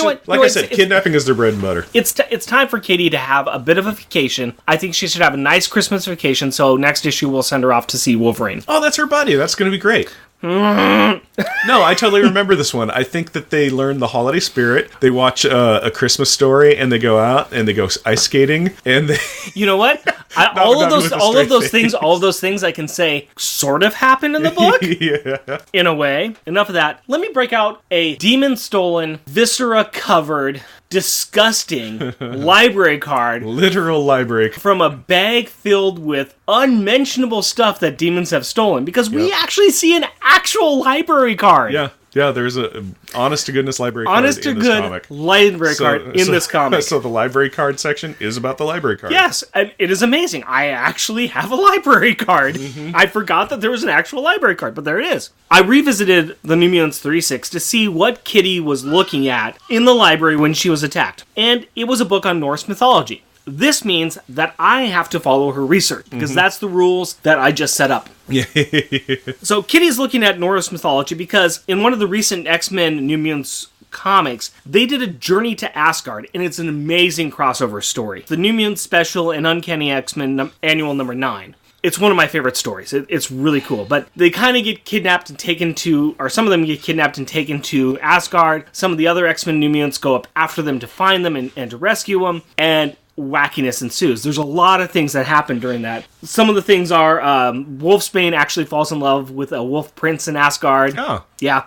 what? Like I said, kidnapping is their bread and butter. It's time for Katie to have a bit of a vacation. I think she should have a nice Christmas vacation, so next issue we'll send her off to see Wolverine. Oh, that's her buddy. That's going to be great. No, I totally remember this one. I think that they learn the holiday spirit. They watch A Christmas Story, and they go out and they go ice skating. And they, you know what? All of those things I can say sort of happen in the book. Yeah. In a way. Enough of that. Let me break out a demon-stolen, viscera-covered, disgusting library card. Literal library. From a bag filled with unmentionable stuff that demons have stolen. Because we actually see an actual library card. Yeah. Yeah, there's a honest to goodness library card Honest to in this good comic. library card in this comic. So the library card section is about the library card. Yes, and it is amazing. I actually have a library card. I forgot that there was an actual library card, but there it is. I revisited the New Mutants 3-6 to see what Kitty was looking at in the library when she was attacked. And it was a book on Norse mythology. This means that I have to follow her research, because that's the rules that I just set up. Yeah. So Kitty's looking at Norse mythology because in one of the recent X-Men New Mutants comics, they did a journey to Asgard, and it's an amazing crossover story. The New Mutants Special and Uncanny X-Men Annual number 9. It's one of my favorite stories. It's really cool. But they kind of get kidnapped and taken to, or some of them get kidnapped and taken to Asgard. Some of the other X-Men New Mutants go up after them to find them and to rescue them. And wackiness ensues. There's a lot of things that happen during that. Some of the things are Wolfsbane actually falls in love with a wolf prince in Asgard. Oh. Yeah,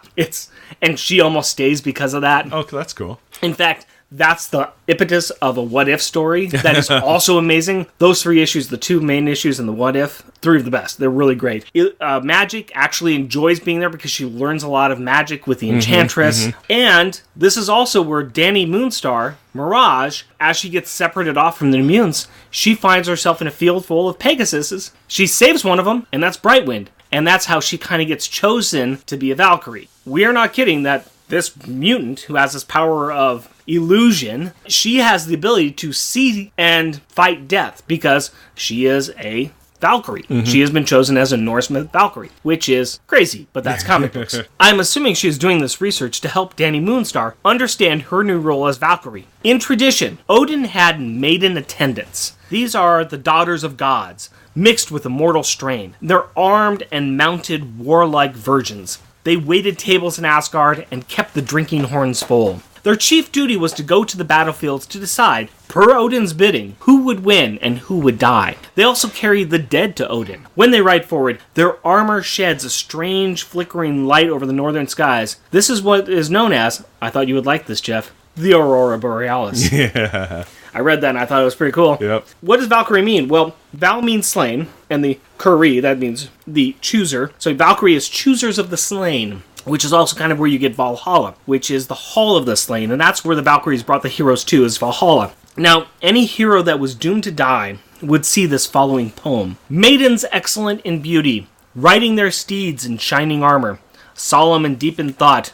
and she almost stays because of that. Oh, that's cool. In fact, that's the impetus of a what if story that is also amazing. Those 3 issues, the 2 main issues and the what if, 3 of the best. They're really great. Magic actually enjoys being there because she learns a lot of magic with the Enchantress. And this is also where Danny Moonstar, Mirage, as she gets separated off from the mutants, she finds herself in a field full of Pegasuses. She saves one of them, and that's Brightwind. And that's how she kind of gets chosen to be a Valkyrie. We are not kidding that this mutant, who has this power of illusion, she has the ability to see and fight death because she is a Valkyrie. She has been chosen as a Norse myth Valkyrie, which is crazy, but that's comic books. I'm assuming she is doing this research to help Danny Moonstar understand her new role as Valkyrie. In tradition, Odin had maiden attendants. These are the daughters of gods, mixed with immortal strain. They're armed and mounted warlike virgins. They waited tables in Asgard and kept the drinking horns full. Their chief duty was to go to the battlefields to decide, per Odin's bidding, who would win and who would die. They also carry the dead to Odin. When they ride forward, their armor sheds a strange flickering light over the northern skies. This is what is known as, I thought you would like this, Jeff, the Aurora Borealis. Yeah. I read that and I thought it was pretty cool. Yep. What does Valkyrie mean? Well, Val means slain, and the Curie, that means the chooser. So Valkyrie is choosers of the slain, which is also kind of where you get Valhalla, which is the Hall of the Slain, and that's where the Valkyries brought the heroes to, is Valhalla. Now, any hero that was doomed to die would see this following poem. Maidens excellent in beauty, riding their steeds in shining armor, solemn and deep in thought,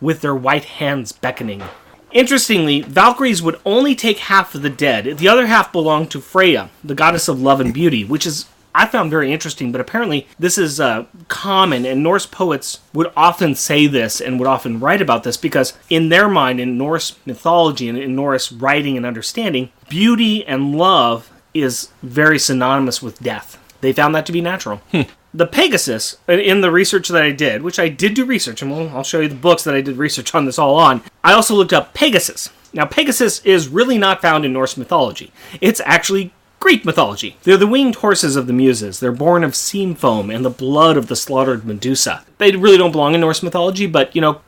with their white hands beckoning. Interestingly, Valkyries would only take half of the dead. The other half belonged to Freya, the goddess of love and beauty, which is, I found very interesting, but apparently this is common, and Norse poets would often say this and would often write about this because in their mind, in Norse mythology and in Norse writing and understanding, beauty and love is very synonymous with death. They found that to be natural. The Pegasus, in the research that I did, which I did do research, and I'll show you the books that I did research on this all on, I also looked up Pegasus. Now, Pegasus is really not found in Norse mythology. It's actually Greek mythology. They're the winged horses of the Muses. They're born of seam foam and the blood of the slaughtered Medusa. They really don't belong in Norse mythology, but, you know,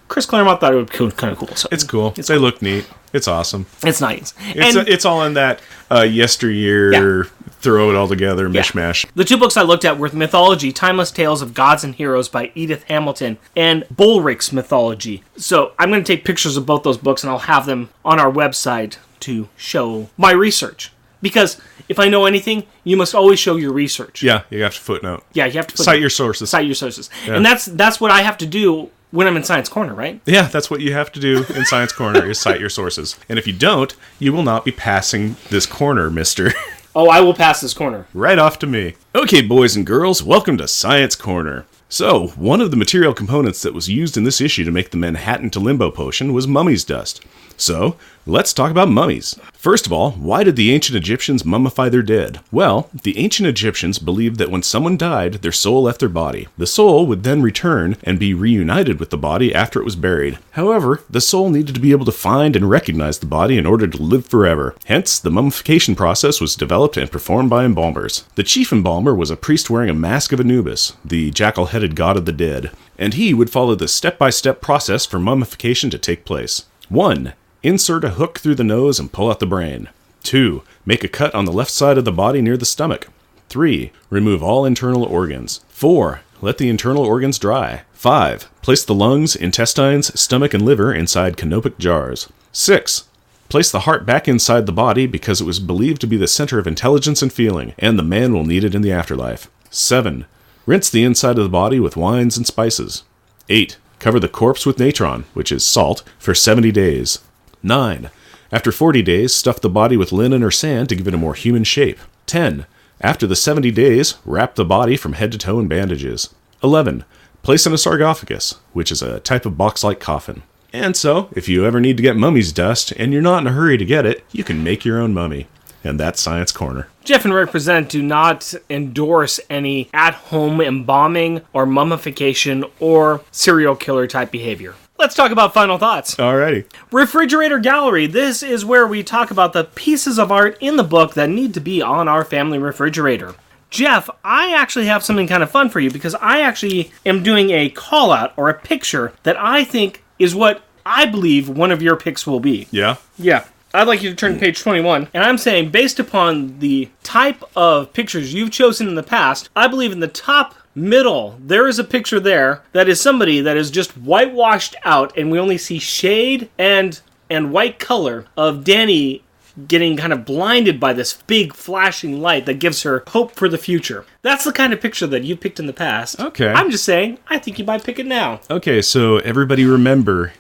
Chris Claremont thought it would be kind of cool. So It's cool. They look neat. It's awesome. It's nice. It's all in that yesteryear, throw it all together, mishmash. The 2 books I looked at were Mythology, Timeless Tales of Gods and Heroes by Edith Hamilton, and Bulrich's Mythology. So I'm going to take pictures of both those books, and I'll have them on our website to show my research. Because if I know anything, you must always show your research. Yeah, you have to footnote. Yeah, you have to Cite your sources. Cite your sources. Yeah. And that's what I have to do when I'm in Science Corner, right? Yeah, that's what you have to do in Science Corner, is cite your sources. And if you don't, you will not be passing this corner, mister. Oh, I will pass this corner. Right off to me. Okay, boys and girls, welcome to Science Corner. So, one of the material components that was used in this issue to make the Manhattan to Limbo potion was mummy's dust. So, let's talk about mummies. First of all, why did the ancient Egyptians mummify their dead? Well, the ancient Egyptians believed that when someone died, their soul left their body. The soul would then return and be reunited with the body after it was buried. However, the soul needed to be able to find and recognize the body in order to live forever. Hence, the mummification process was developed and performed by embalmers. The chief embalmer was a priest wearing a mask of Anubis, the jackal-headed god of the dead, and he would follow the step-by-step process for mummification to take place. 1. Insert a hook through the nose and pull out the brain. 2. Make a cut on the left side of the body near the stomach. 3. Remove all internal organs. 4. Let the internal organs dry. 5. Place the lungs, intestines, stomach, and liver inside canopic jars. 6. Place the heart back inside the body because it was believed to be the center of intelligence and feeling, and the man will need it in the afterlife. 7. Rinse the inside of the body with wines and spices. 8. Cover the corpse with natron, which is salt, for 70 days. 9. After 40 days, stuff the body with linen or sand to give it a more human shape. 10. After the 70 days, wrap the body from head to toe in bandages. 11. Place in a sarcophagus, which is a type of box-like coffin. And so, if you ever need to get mummy's dust, and you're not in a hurry to get it, you can make your own mummy. And that's Science Corner. Jeff and Rick present do not endorse any at-home embalming or mummification or serial killer type behavior. Let's talk about final thoughts. Alrighty. Refrigerator Gallery. This is where we talk about the pieces of art in the book that need to be on our family refrigerator. Jeff, I actually have something kind of fun for you because I actually am doing a call-out or a picture that I think is what I believe one of your picks will be. Yeah? Yeah. I'd like you to turn to page 21, and I'm saying, based upon the type of pictures you've chosen in the past, I believe in the top middle, there is a picture there that is somebody that is just whitewashed out, and we only see shade and white color of Danny getting kind of blinded by this big flashing light that gives her hope for the future. That's the kind of picture that you picked in the past. Okay. I'm just saying, I think you might pick it now. Okay, so everybody remember,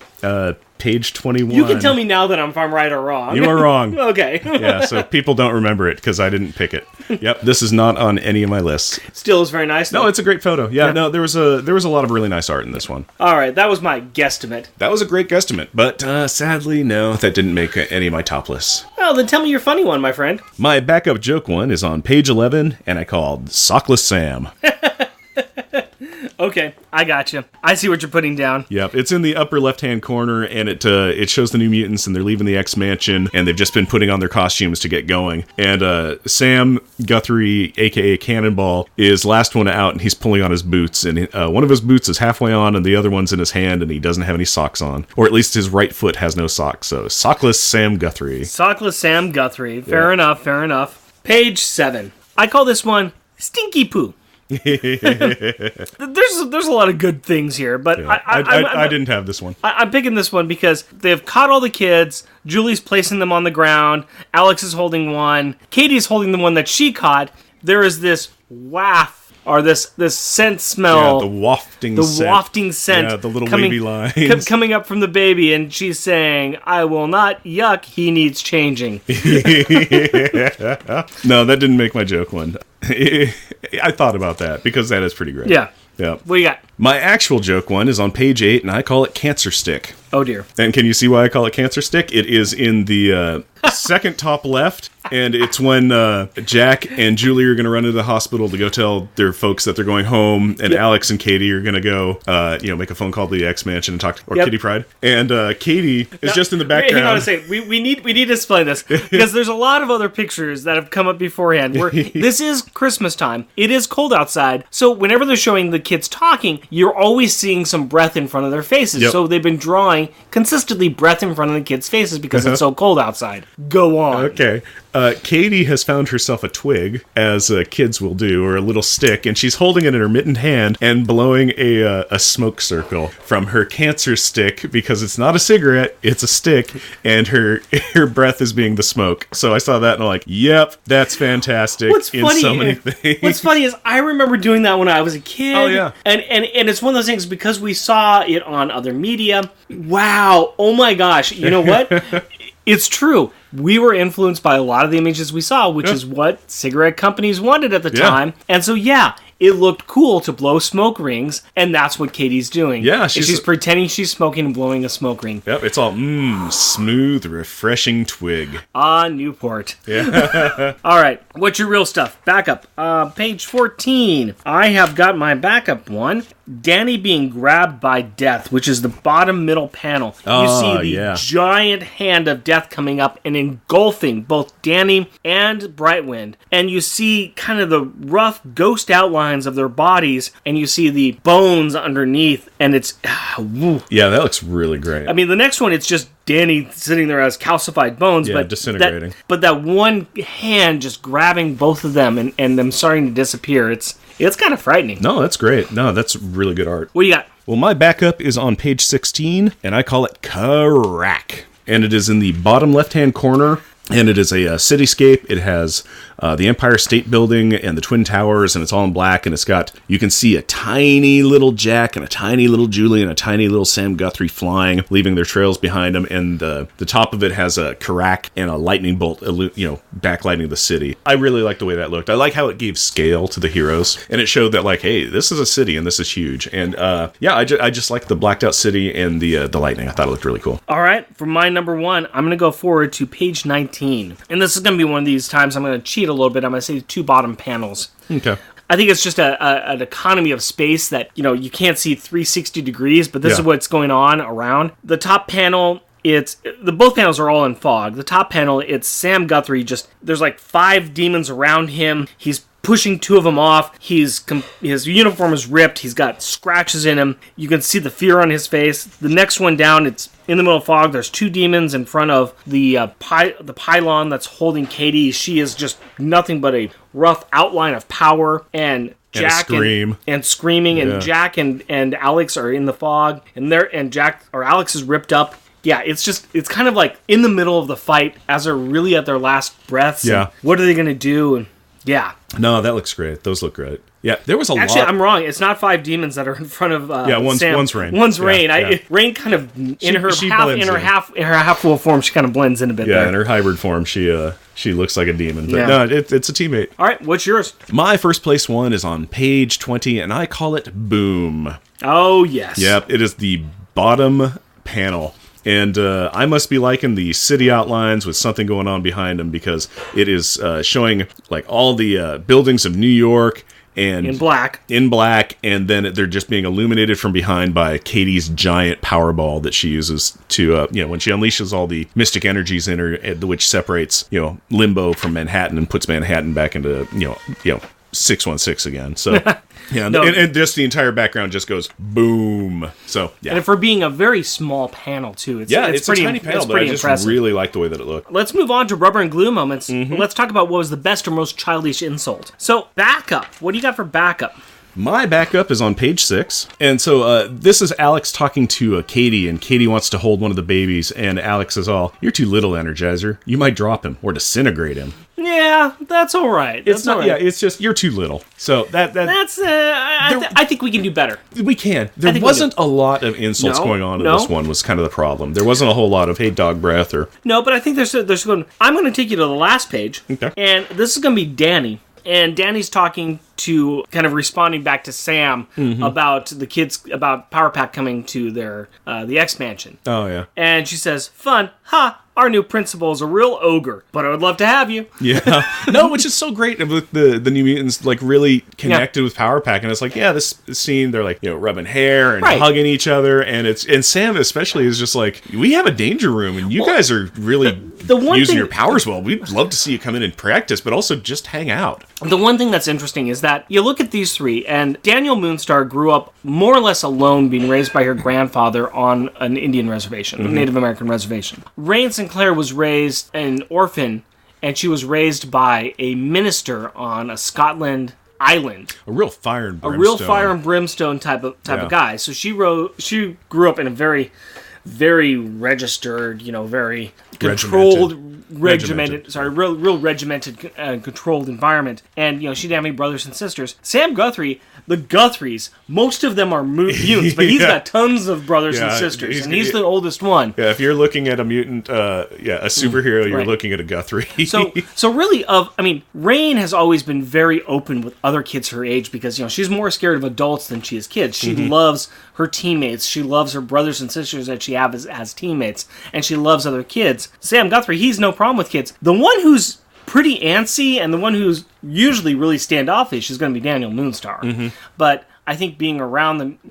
page 21. You can tell me now that if I'm right or wrong. You are wrong. Okay. Yeah, so people don't remember it because I didn't pick it. Yep, this is not on any of my lists. Still is very nice, though. No, it's a great photo. Yeah, no, there was a lot of really nice art in this one. All right, that was my guesstimate. That was a great guesstimate, but sadly, no, that didn't make any of my top lists. Well, then tell me your funny one, my friend. My backup joke one is on page 11, and I called Sockless Sam. Okay, I got you. I see what you're putting down. Yep, it's in the upper left-hand corner, and it shows the New Mutants, and they're leaving the X-Mansion, and they've just been putting on their costumes to get going. And Sam Guthrie, a.k.a. Cannonball, is last one out, and he's pulling on his boots, and one of his boots is halfway on, and the other one's in his hand, and he doesn't have any socks on. Or at least his right foot has no socks, so Sockless Sam Guthrie. Sockless Sam Guthrie. Fair enough, fair enough. Page 7. I call this one Stinky Poo. There's a lot of good things here, but Yeah. I didn't have this one. I'm picking this one because they've caught all the kids. Julie's placing them on the ground. Alex is holding one. Katie's holding the one that she caught. There is this waft, or this scent smell. Yeah, the wafting scent. Yeah, the little coming, wavy lines. coming up from the baby, and she's saying, "I will not yuck, he needs changing." No, that didn't make my joke one. I thought about that, because that is pretty great. Yeah. Yeah. What do you got? My actual joke one is on page 8, and I call it Cancer Stick. Oh, dear. And can you see why I call it Cancer Stick? It is in the second top left, and it's when Jack and Julie are going to run into the hospital to go tell their folks that they're going home, and Alex and Katie are going to go, make a phone call to the X-Mansion and talk to, Kitty Pryde. And Katie is just in the background. Hang on a second. We need to explain this, because there's a lot of other pictures that have come up beforehand where this is Christmas time. It is cold outside, so whenever they're showing the kids talking, you're always seeing some breath in front of their faces. Yep. So they've been drawing consistently breath in front of the kids' faces because it's so cold outside. Go on. Okay. Katie has found herself a twig, as kids will do, or a little stick, and she's holding it in her mittened hand and blowing a smoke circle from her cancer stick, because it's not a cigarette, it's a stick, and her breath is being the smoke. So I saw that and I'm like, yep, that's fantastic. What's funny, so many things. What's funny is I remember doing that when I was a kid. Oh, yeah. And it's one of those things because we saw it on other media. Wow. Oh my gosh. You know what? It's true. We were influenced by a lot of the images we saw, which is what cigarette companies wanted at the time. And so, it looked cool to blow smoke rings, and that's what Katie's doing. Yeah, she's pretending she's smoking and blowing a smoke ring. Yep, it's all, smooth, refreshing twig. Ah, Newport. Yeah. All right, what's your real stuff? Backup. Page 14. I have got my backup one. Danny being grabbed by death, which is the bottom middle panel. You see the giant hand of death coming up and engulfing both Danny and Brightwind. And you see kind of the rough ghost outlines of their bodies, and you see the bones underneath, and it's... Yeah, that looks really great. I mean, the next one, it's just Danny sitting there as calcified bones, but disintegrating. But that one hand just grabbing both of them and them starting to disappear, it's kind of frightening. No, that's great. No, that's really good art. What do you got? Well, my backup is on page 16, and I call it Crack. And it is in the bottom left-hand corner, and it is a cityscape. It has the Empire State Building and the Twin Towers, and it's all in black, and you can see a tiny little Jack and a tiny little Julie and a tiny little Sam Guthrie flying, leaving their trails behind them, and the top of it has a Karak and a lightning bolt, backlighting the city. I really like the way that looked. I like how it gave scale to the heroes, and it showed that, like, hey, this is a city, and this is huge. And, I just like the blacked out city and the lightning. I thought it looked really cool. All right, for my number one, I'm going to go forward to page 19. And this is going to be one of these times I'm going to cheat a little bit. I'm going to say 2 bottom panels. Okay. I think it's just an economy of space that, you can't see 360 degrees, but this is what's going on around. The top panel, both panels are all in fog. The top panel, it's Sam Guthrie, there's like 5 demons around him. He's pushing 2 of them off. His uniform is ripped. He's got scratches in him. You can see the fear on his face. The next one down, it's in the middle of fog. There's 2 demons in front of the pylon that's holding Katie. She is just nothing but a rough outline of power. And Jack and screaming, and Jack and Alex are in the fog, and Alex is ripped up. Yeah, it's kind of like in the middle of the fight as they're really at their last breaths. Yeah. What are they going to do? And yeah. No, that looks great. Those look great. Yeah, there was Actually, I'm wrong. It's not 5 demons that are in front of Sam. One's Rain. One's Rain. Yeah. Rain kind of in her half full form, she kind of blends in a bit. Yeah, in her hybrid form, she looks like a demon. But no, it's a teammate. All right, what's yours? My first place one is on page 20, and I call it Boom. Oh yes. Yep, it is the bottom panel. And I must be liking the city outlines with something going on behind them, because it is showing like all the buildings of New York and in black, and then they're just being illuminated from behind by Katie's giant power ball that she uses to when she unleashes all the mystic energies in her, which separates Limbo from Manhattan and puts Manhattan back into 616 again. So yeah, No. and just the entire background just goes boom. So yeah, and for being a very small panel too, it's pretty, a tiny panel, it's but pretty I just impressive. really like the way that it looked. Let's move on to rubber and glue moments. Let's talk about what was the best or most childish insult. So backup. What do you got for backup? My backup is on page 6. And so this is Alex talking to Katie, and Katie wants to hold one of the babies, and Alex says, "You're too little, Energizer. You might drop him or disintegrate him." Yeah, that's all right. It's not. Right. Yeah, it's just you're too little. So that's. I think we can do better. We can. There wasn't a lot of insults going on in this one. Was kind of the problem. There wasn't a whole lot of "hey, dog breath" or no. But I think there's going. I'm going to take you to the last page, and this is going to be Danny. And Danny's talking to, kind of responding back to Sam about the kids, about Power Pack coming to their the X Mansion. Oh yeah. And she says, "Fun, ha! Our new principal is a real ogre, but I would love to have you." Yeah. No, which is so great with the New Mutants, like really connected with Power Pack, and it's like, this scene, they're like, rubbing hair and hugging each other, and Sam especially is just like, we have a danger room, and you guys are really using your powers well. We'd love to see you come in and practice, but also just hang out. The one thing that's interesting is that you look at these 3, and Daniel Moonstar grew up more or less alone, being raised by her grandfather on an Indian reservation, a Native American reservation. Rain Sinclair was raised an orphan, and she was raised by a minister on a Scotland island. A real fire and brimstone type of guy. So she grew up in a very, very registered, very controlled, real regimented, controlled environment. And she didn't have any brothers and sisters. Sam Guthrie, the Guthries, most of them are mutants, but he's got tons of brothers and sisters, and he's the oldest one. Yeah, if you're looking at a mutant, a superhero, you're looking at a Guthrie. so really, Rain has always been very open with other kids her age, because she's more scared of adults than she is kids. She loves her teammates. She loves her brothers and sisters that she has as teammates, and she loves other kids. Sam Guthrie, he's no problem with kids. The one who's pretty antsy and the one who's usually really standoffish is going to be Daniel Moonstar. But I think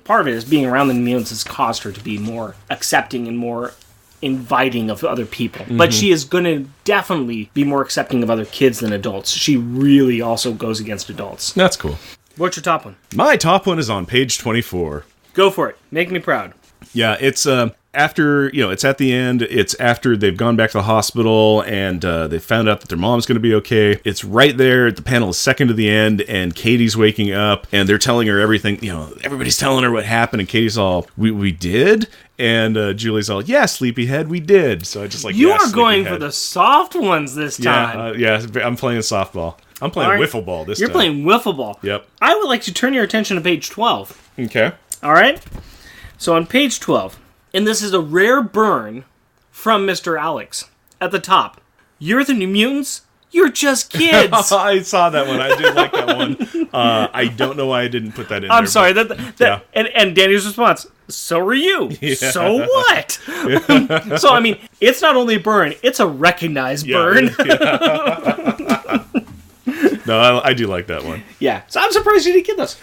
part of it is being around the mutants has caused her to be more accepting and more inviting of other people. But she is going to definitely be more accepting of other kids than adults. She really also goes against adults. That's cool. What's your top one? My top one is on page 24. Go for it. Make me proud. Yeah, it's after, it's at the end, it's after they've gone back to the hospital and they found out that their mom's going to be okay. It's right there. The panel is second to the end, and Katie's waking up, and they're telling her everything. Everybody's telling her what happened, and Katie's all, we did? And Julie's all, yeah, sleepyhead, we did. So I just You are going for the soft ones this time. Yeah, I'm playing softball. I'm playing wiffle ball this time. You're playing wiffle ball. Yep. I would like to turn your attention to page 12. Okay. All right? So on page 12, and this is a rare burn from Mr. Alex at the top. You're the New Mutants? You're just kids. I saw that one. I did like that one. I don't know why I didn't put that in I'm there. sorry. And Danny's response, so are you. Yeah. So what? So, I mean, it's not only a burn, it's a recognized burn. Yeah. No, I do like that one. Yeah. So I'm surprised you didn't get this.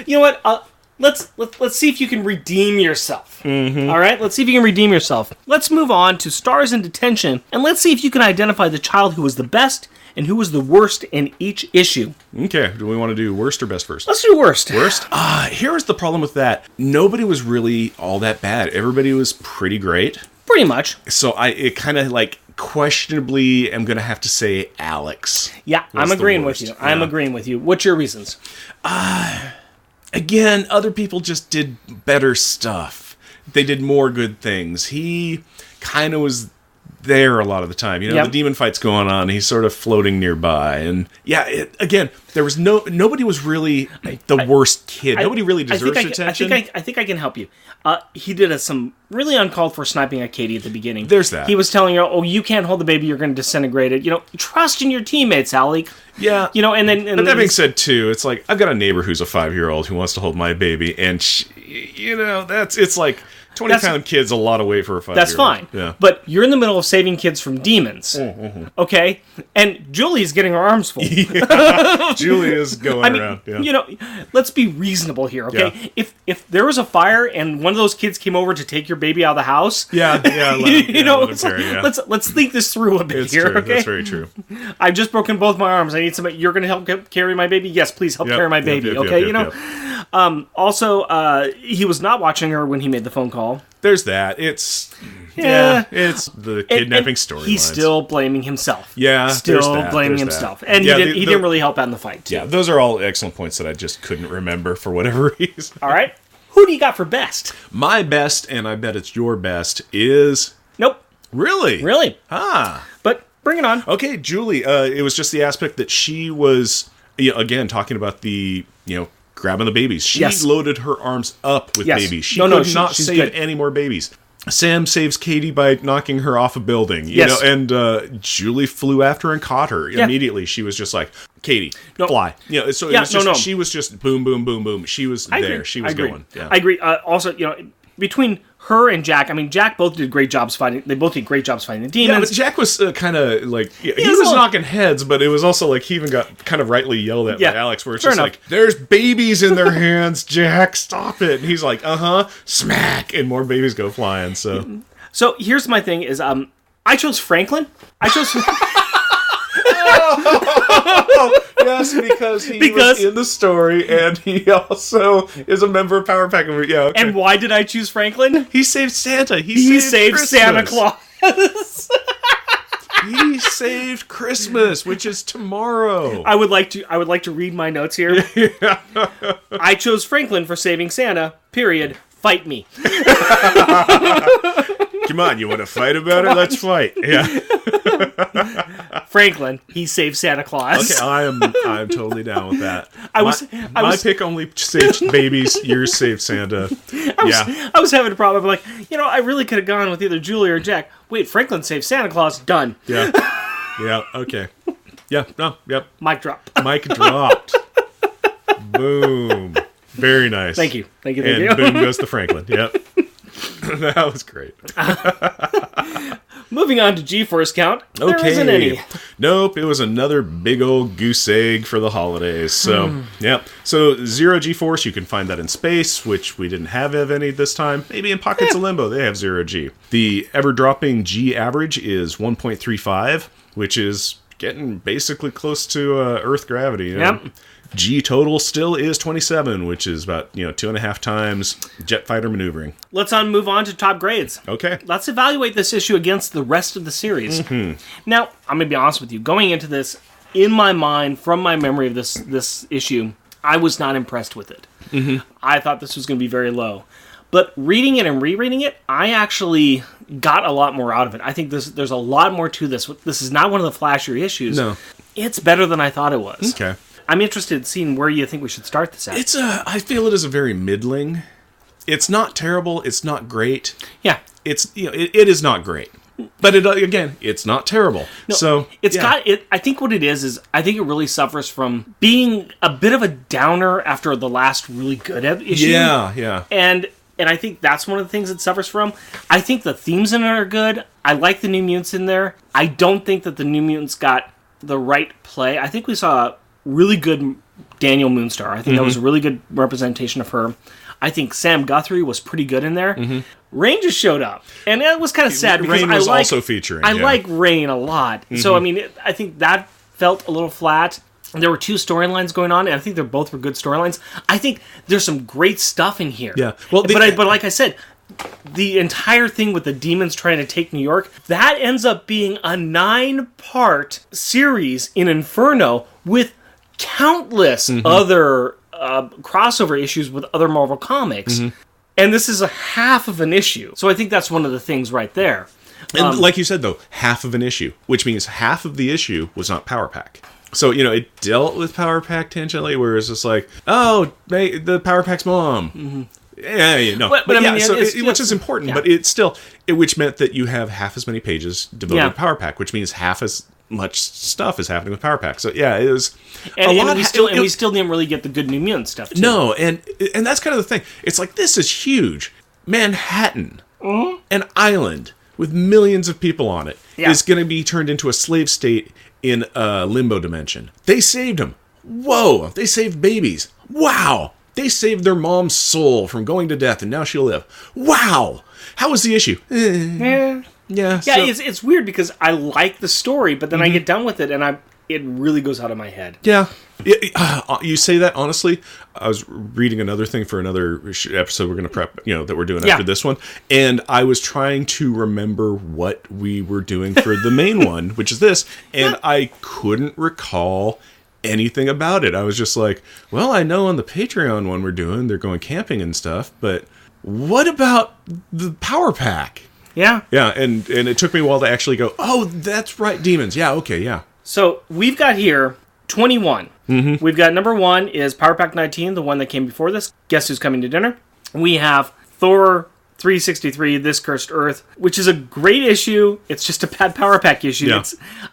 You know what? Let's see if you can redeem yourself. Mm-hmm. All right? Let's see if you can redeem yourself. Let's move on to Stars in Detention, and let's see if you can identify the child who was the best and who was the worst in each issue. Okay. Do we want to do worst or best first? Let's do worst. Worst? Here's the problem with that. Nobody was really all that bad. Everybody was pretty great. Pretty much. So it kind of questionably am going to have to say Alex. Yeah, I'm agreeing with you. I'm agreeing with you. What's your reasons? Again, other people just did better stuff. They did more good things. He kind of was there a lot of the time. The demon fight's going on. He's sort of floating nearby. And again, there was nobody was really the worst kid. Nobody really deserves attention. I think I can help you. He did some really uncalled for sniping at Katie at the beginning. There's that. He was telling her, "Oh, you can't hold the baby. You're going to disintegrate it." Trust in your teammates, Alec. Yeah. And then. But that being said, too, it's like I've got a neighbor who's a 5-year-old who wants to hold my baby, and it's like 20-pound kid's a lot of weight for a 5-year-old. That's fine. Yeah. But you're in the middle of saving kids from demons. Mm-hmm. Okay? And Julie's getting her arms full. Yeah. Julie is going around. Yeah. Let's be reasonable here, okay? Yeah. If there was a fire and one of those kids came over to take your baby out of the house, let's think this through a bit it's here, true. okay? That's very true. I've just broken both my arms. I need somebody. You're going to help carry my baby? Yes, please help carry my baby, okay? Also, he was not watching her when he made the phone call. There's that. It's the kidnapping story. He's still blaming himself. Yeah, still blaming himself, and he didn't really help out in the fight. Too. Yeah, those are all excellent points that I just couldn't remember for whatever reason. All right, who do you got for best? My best, and I bet it's your best, is nope. Really? But bring it on. Okay, Julie. It was just the aspect that she was again talking about the grabbing the babies. She loaded her arms up with babies. She could not save any more babies. Sam saves Katie by knocking her off a building. And Julie flew after and caught her immediately. She was just like, Katie, fly. She was just boom, boom, boom, boom. She was there. She was going. Yeah. I agree. Also, between her and Jack, Jack both did great jobs fighting. They both did great jobs fighting the demons. Yeah, but Jack was kind of like he was knocking heads, but it was also like he even got kind of rightly yelled at by Alex, where it's just like, "There's babies in their hands, Jack, stop it!" And he's like, smack, and more babies go flying. So here's my thing: is I chose Franklin. Yes, because he was in the story, and he also is a member of Power Pack. Yeah, okay. And why did I choose Franklin? He saved Santa. He saved Santa Claus. He saved Christmas, which is tomorrow. I would like to read my notes here. I chose Franklin for saving Santa. Period. Fight me. Come on, you want to fight about it? Let's fight. Yeah. Franklin, he saved Santa Claus. Okay, I'm totally down with that. My pick only saved babies. Yours saved Santa. I was having a problem. I'm like, I really could have gone with either Julie or Jack. Wait, Franklin saved Santa Claus. Done. Yeah. Yeah. Okay. Yeah. No. Yep. Mic drop. Mic dropped. Boom. Very nice. Thank you. And boom goes to Franklin. Yep. That was great. Moving on to G-Force count. There isn't any. Nope, it was another big old goose egg for the holidays. So, So, 0 G-Force, you can find that in space, which we didn't have any this time. Maybe in Pockets of Limbo, they have 0 G. The ever-dropping G average is 1.35, which is getting basically close to Earth gravity. G total still is 27, which is about 2.5 times jet fighter maneuvering. Let's move on to top grades. Okay. Let's evaluate this issue against the rest of the series. Now, I'm going to be honest with you. Going into this, in my mind, from my memory of this issue, I was not impressed with it. I thought this was going to be very low. But reading it and rereading it, I actually got a lot more out of it. I think there's a lot more to this. This is not one of the flashier issues. No. It's better than I thought it was. Okay. I'm interested in seeing where you think we should start this at. I feel it is a very middling. It's not terrible. It's not great. Yeah. It is not great. But it's not terrible. No, so I think what it is I think it really suffers from being a bit of a downer after the last really good issue. Yeah. And I think that's one of the things it suffers from. I think the themes in it are good. I like the New Mutants in there. I don't think that the New Mutants got the right play. I think we saw a really good Daniel Moonstar. I think that was a really good representation of her. I think Sam Guthrie was pretty good in there. Rain just showed up, and it was kind of sad because Rain was also featuring. I like Rain a lot, so I mean, I think that felt a little flat. There were two storylines going on, and I think they both were good storylines. I think there's some great stuff in here. Yeah, well, but like I said, the entire thing with the demons trying to take New York, that ends up being a 9-part series in Inferno with countless other crossover issues with other Marvel comics. And this is a half of an issue. So I think that's one of the things right there. And like you said, though, half of an issue, which means half of the issue was not Power Pack. So, it dealt with Power Pack tangentially, where it's just like, oh, the Power Pack's mom. Yeah, But I mean, which is important, but it's still, which meant that you have half as many pages devoted to Power Pack, which means half as much stuff is happening with Power Pack. So yeah, it was a lot. We still didn't really get the good New Mutant stuff. Too. No, and that's kind of the thing. It's like, this is huge. Manhattan, an island with millions of people on it, is going to be turned into a slave state in a limbo dimension. They saved them. Whoa! They saved babies. Wow! They saved their mom's soul from going to death, and now she'll live. Wow! How was the issue? Yeah, it's weird because I like the story, but then I get done with it and it really goes out of my head. Yeah. You say that, honestly. I was reading another thing for another episode we're going to prep, that we're doing after this one, and I was trying to remember what we were doing for the main one, which is this, and I couldn't recall anything about it. I was just like, well, I know on the Patreon one we're doing, they're going camping and stuff, but what about the Power Pack? Yeah. Yeah, and it took me a while to actually go, oh, that's right, demons. Yeah, okay, yeah. So we've got here 21. We've got number 1 is Power Pack 19, the one that came before this. Guess Who's Coming to Dinner? We have Thor 363, This Cursed Earth, which is a great issue. It's just a bad Power Pack issue. Yeah.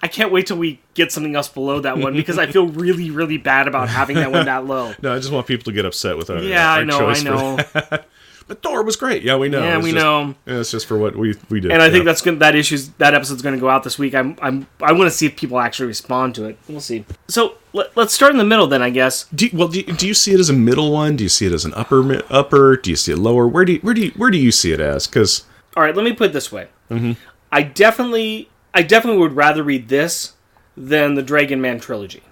I can't wait till we get something else below that one because I feel really, really bad about having that one that low. No, I just want people to get upset with our I choice. know. But Thor was great. Yeah, we know. Yeah, we know. Yeah, it's just for what we did. And I think that's good. That episode's going to go out this week. I want to see if people actually respond to it. We'll see. So let's start in the middle then, I guess. Do you see it as a middle one? Do you see it as an upper? Do you see it lower? Where do you see it as? Because all right, let me put it this way. I definitely would rather read this than the Dragon Man trilogy.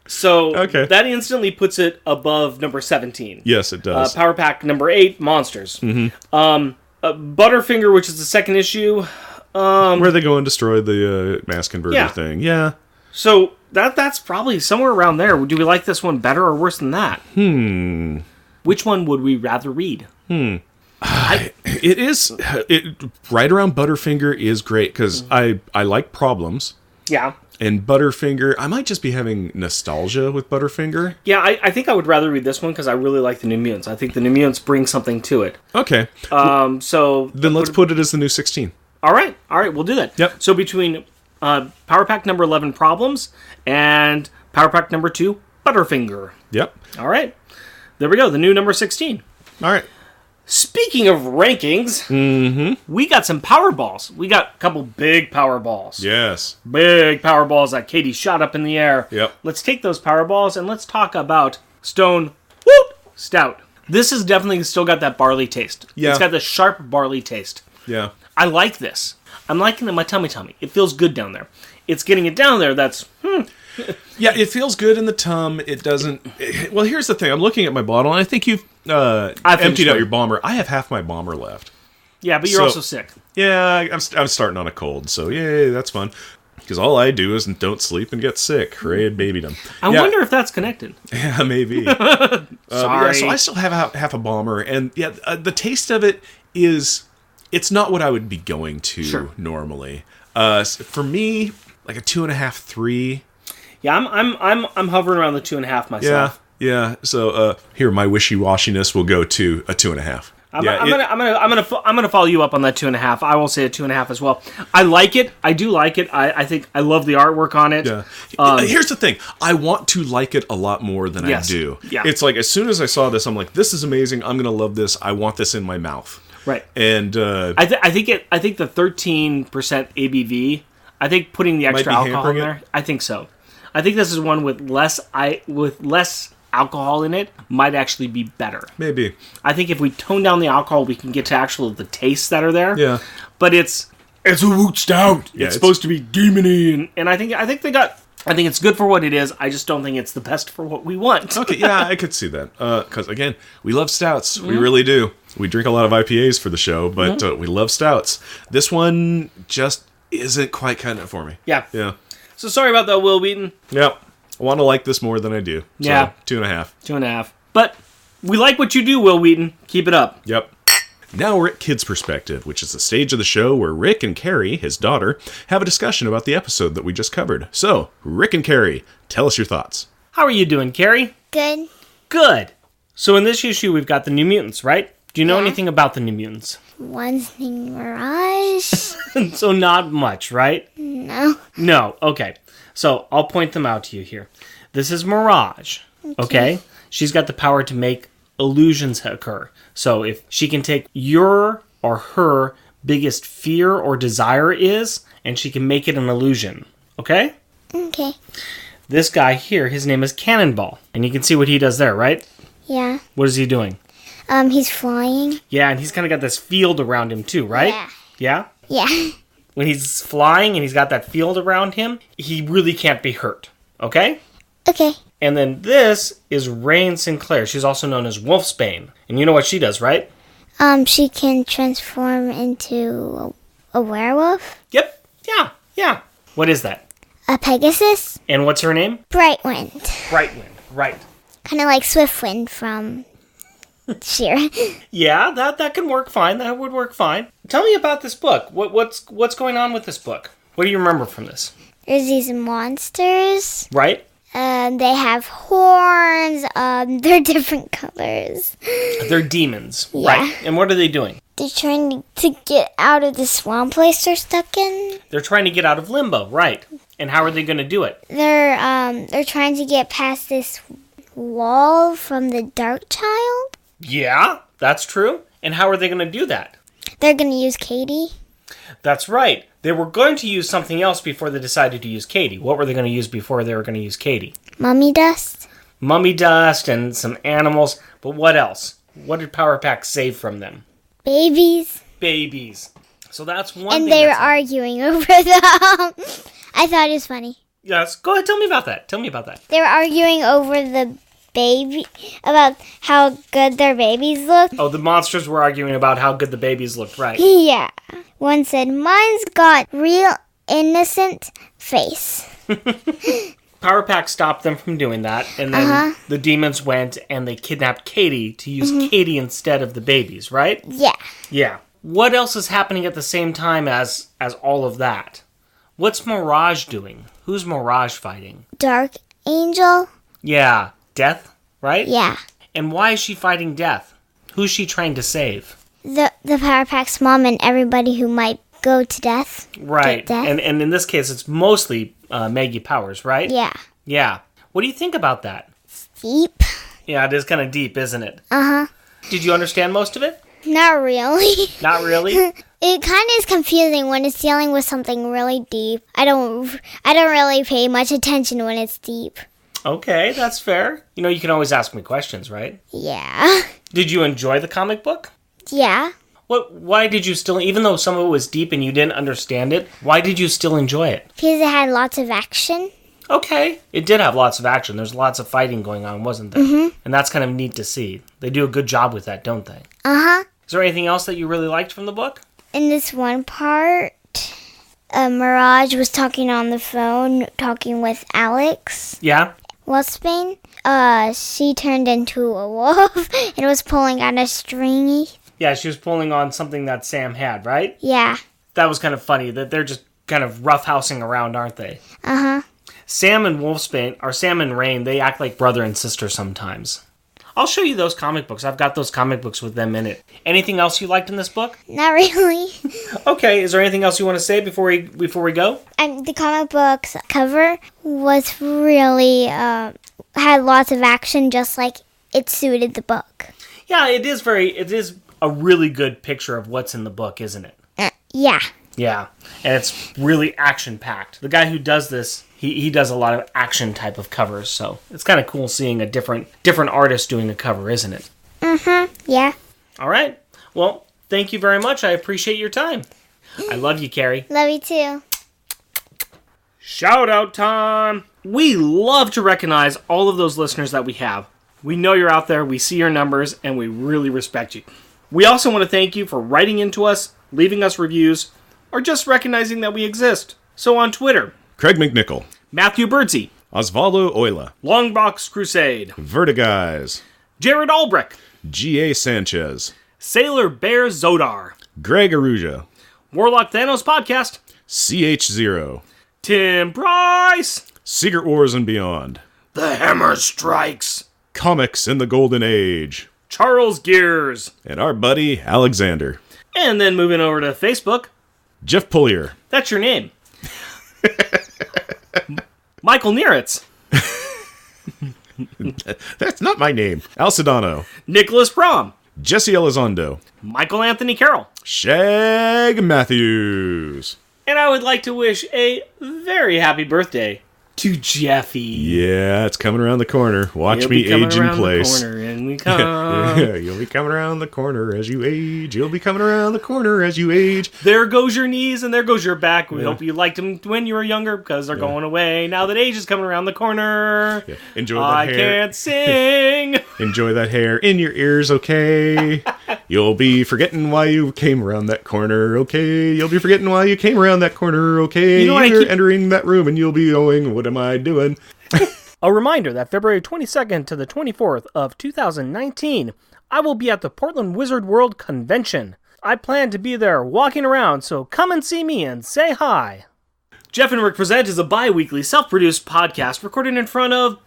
So that instantly puts it above number 17. Yes, it does. Power Pack number 8, Monsters. Butterfinger, which is the second issue. Where they go and destroy the mass converter thing. Yeah. So that's probably somewhere around there. Do we like this one better or worse than that? Which one would we rather read? It is right around Butterfinger is great because I like Problems. Yeah. And Butterfinger, I might just be having nostalgia with Butterfinger. Yeah, I think I would rather read this one because I really like the New Mutants. I think the New Mutants bring something to it. Okay. So then let's put it as the new 16. All right, we'll do that. Yep. So between Power Pack number 11, Problems, and Power Pack number 2, Butterfinger. Yep. All right. There we go, the new number 16. All right. Speaking of rankings, we got some power balls. We got a couple big power balls. Yes. Big power balls that Katie shot up in the air. Yep. Let's take those power balls and let's talk about Stone Stout. This has definitely still got that barley taste. Yeah. It's got the sharp barley taste. Yeah. I like this. I'm liking it in my tummy. It feels good down there. It's getting it down there that's, Yeah, it feels good in the tum. It doesn't... Well, here's the thing. I'm looking at my bottle, and I think you've emptied out your bomber. I have half my bomber left. Yeah, but you're also sick. Yeah, I'm starting on a cold, so yay, that's fun. Because all I do is don't sleep and get sick. Hooray, babydom. I wonder if that's connected. Yeah, maybe. Sorry. So I still have half a bomber, and the taste of it is... It's not what I would be going to normally. For me, like a 2.5, 3. Yeah, I'm hovering around the 2.5 myself. Yeah. So here, my wishy-washiness will go to a 2.5. I'm gonna follow you up on that 2.5. I will say a 2.5 as well. I like it. I do like it. I think I love the artwork on it. Yeah. Here's the thing. I want to like it a lot more than I do. Yeah. It's like as soon as I saw this, I'm like, this is amazing. I'm gonna love this. I want this in my mouth. Right. And I think the 13% ABV. I think putting the extra alcohol in there. I think so. I think this is one with less alcohol in it might actually be better. Maybe. I think if we tone down the alcohol, we can get to the tastes that are there. Yeah. But it's a wheat stout. Yeah, it's supposed to be demony, and I think it's good for what it is. I just don't think it's the best for what we want. Okay, yeah, I could see that. Because again, we love stouts. We really do. We drink a lot of IPAs for the show, but we love stouts. This one just isn't quite cutting it for me. Yeah. Yeah. So sorry about that, Will Wheaton. Yep. I want to like this more than I do. So, Yeah. 2.5. 2.5. But we like what you do, Will Wheaton. Keep it up. Yep. Now we're at Kids Perspective, which is the stage of the show where Rick and Carrie, his daughter, have a discussion about the episode that we just covered. So, Rick and Carrie, tell us your thoughts. How are you doing, Carrie? Good. Good. So in this issue, we've got the New Mutants, right? Do you know anything about the New Mutants? One's named Mirage. So not much, right? No. No. Okay. So I'll point them out to you here. This is Mirage. Okay? She's got the power to make illusions occur. So if she can take your or her biggest fear or desire is, and she can make it an illusion. Okay? Okay. This guy here, his name is Cannonball. And you can see what he does there, right? Yeah. What is he doing? He's flying. Yeah, and he's kind of got this field around him too, right? Yeah. Yeah? Yeah. When he's flying and he's got that field around him, he really can't be hurt. Okay? Okay. And then this is Rain Sinclair. She's also known as Wolfsbane. And you know what she does, right? She can transform into a werewolf. Yep. Yeah. What is that? A Pegasus. And what's her name? Brightwind. Brightwind. Right. Kind of like Swiftwind from Sheer. Yeah, that can work fine. That would work fine. Tell me about this book. What's going on with this book? What do you remember from this? There's these monsters. Right? They have horns. They're different colors. They're demons. Yeah. Right. And what are they doing? They're trying to get out of the swamp place they're stuck in. They're trying to get out of limbo. Right. And how are they going to do it? They're trying to get past this wall from the Dark Child. Yeah, that's true. And how are they going to do that? They're going to use Katie. That's right. They were going to use something else before they decided to use Katie. What were they going to use before they were going to use Katie? Mummy dust. Mummy dust and some animals. But what else? What did Power Pack save from them? Babies. Babies. So that's one thing. And they were arguing over them. I thought it was funny. Yes. Go ahead. Tell me about that. They were arguing over the baby, about how good their babies look. Oh, the monsters were arguing about how good the babies looked, right? Yeah. One said, mine's got real innocent face. Power Pack stopped them from doing that, and then the demons went and they kidnapped Katie to use Katie instead of the babies, right? Yeah. Yeah. What else is happening at the same time as all of that? What's Mirage doing? Who's Mirage fighting? Dark Angel. Yeah. Death, right? Yeah. And why is she fighting Death? Who's she trying to save? The Power Pack's mom and everybody who might go to death. Right. Death. And in this case, it's mostly Maggie Powers, right? Yeah. Yeah. What do you think about that? Deep. Yeah, it is kind of deep, isn't it? Uh-huh. Did you understand most of it? Not really. Not really? It kind of is confusing when it's dealing with something really deep. I don't really pay much attention when it's deep. Okay, that's fair. You know, you can always ask me questions, right? Yeah. Did you enjoy the comic book? Yeah. Why did you still, even though some of it was deep and you didn't understand it, why did you still enjoy it? Because it had lots of action. Okay. It did have lots of action. There's lots of fighting going on, wasn't there? Mm-hmm. And that's kind of neat to see. They do a good job with that, don't they? Uh-huh. Is there anything else that you really liked from the book? In this one part, Mirage was talking on the phone, talking with Alex. Yeah? Wolfsbane. She turned into a wolf and was pulling on a stringy. Yeah, she was pulling on something that Sam had, right? Yeah. That was kind of funny, that they're just kind of roughhousing around, aren't they? Uh-huh. Sam and Rain, they act like brother and sister sometimes. I'll show you those comic books. I've got those comic books with them in it. Anything else you liked in this book? Not really. Okay, is there anything else you want to say before we go? The comic book's cover was really, had lots of action, just like it suited the book. Yeah, it is a really good picture of what's in the book, isn't it? Yeah. Yeah, and it's really action-packed. The guy who does this, he does a lot of action type of covers, so it's kind of cool seeing a different artist doing a cover, isn't it? Mm-hmm. Yeah. All right. Well, thank you very much. I appreciate your time. I love you, Carrie. Love you too. Shout out time! We love to recognize all of those listeners that we have. We know you're out there, we see your numbers, and we really respect you. We also want to thank you for writing into us, leaving us reviews, or just recognizing that we exist. So on Twitter, Craig McNichol, Matthew Birdsey, Osvaldo Oila, Longbox Crusade, Vertiguys, Jared Albrecht, G.A. Sanchez, Sailor Bear Zodar, Greg Aruja, Warlock Thanos Podcast, CH0, Tim Price, Secret Wars and Beyond, The Hammer Strikes, Comics in the Golden Age, Charles Gears, and our buddy Alexander. and then moving over to Facebook, Jeff Pullier. that's your name. Michael Neritz, That's not my name. Al Sedano, Nicholas Prom, Jesse Elizondo, Michael Anthony Carroll, Shag Matthews. and I would like to wish a very happy birthday to Jeffy. Yeah, it's coming around the corner. Watch He'll me be coming age in around place. the corner and we come. Yeah, you'll be coming around the corner as you age. You'll be coming around the corner as you age. There goes your knees and there goes your back. We hope you liked them when you were younger because they're going away now that age is coming around the corner. Yeah. Enjoy that I hair. can't sing. Enjoy that hair in your ears, okay? You'll be forgetting why you came around that corner, okay? You'll be forgetting why you came around that corner, okay? You know what, You're entering that room and you'll be going, what am I doing? A reminder that February 22nd to the 24th of 2019, I will be at the Portland Wizard World Convention. I plan to be there walking around, so come and see me and say hi. Jeff and Rick Present is a bi-weekly self-produced podcast recorded in front of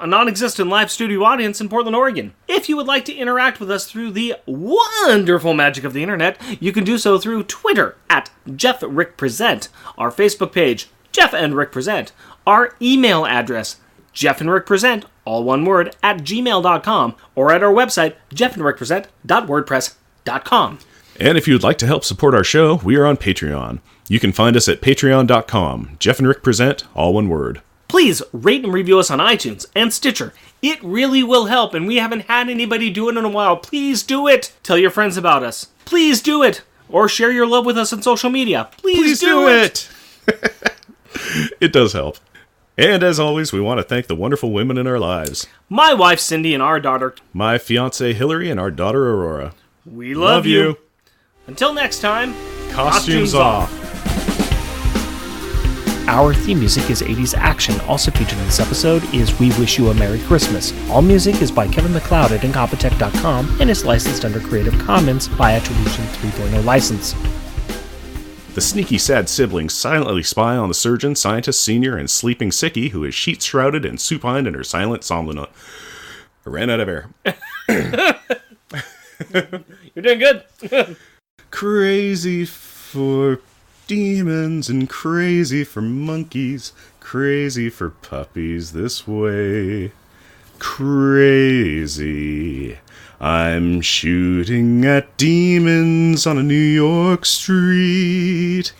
a non-existent live studio audience in Portland, Oregon. If you would like to interact with us through the wonderful magic of the internet, you can do so through Twitter at Jeff Rick Present, our Facebook page, Jeff and Rick Present, our email address, jeffandrickpresent, all one word, at gmail.com, or at our website, jeffandrickpresent.wordpress.com. And if you would like to help support our show, we are on Patreon. You can find us at patreon.com. Jeff and Rick Present, all one word. Please rate and review us on iTunes and Stitcher. It really will help, and we haven't had anybody do it in a while. Please do it. Tell your friends about us. Please do it. Or share your love with us on social media. Please do it. It does help. And as always, we want to thank the wonderful women in our lives. My wife, Cindy, and our daughter. My fiancée, Hillary, and our daughter, Aurora. We love you. Until next time, Costumes off. Our theme music is 80s Action. Also featured in this episode is We Wish You a Merry Christmas. All music is by Kevin MacLeod at Incompetech.com and is licensed under Creative Commons by Attribution 3.0 license. The sneaky, sad siblings silently spy on the surgeon, scientist, senior, and sleeping sickie who is sheet-shrouded and supine in her silent somnolence. I ran out of air. You're doing good. Crazy for demons and crazy for monkeys, crazy for puppies this way. Crazy. I'm shooting at demons on a New York street.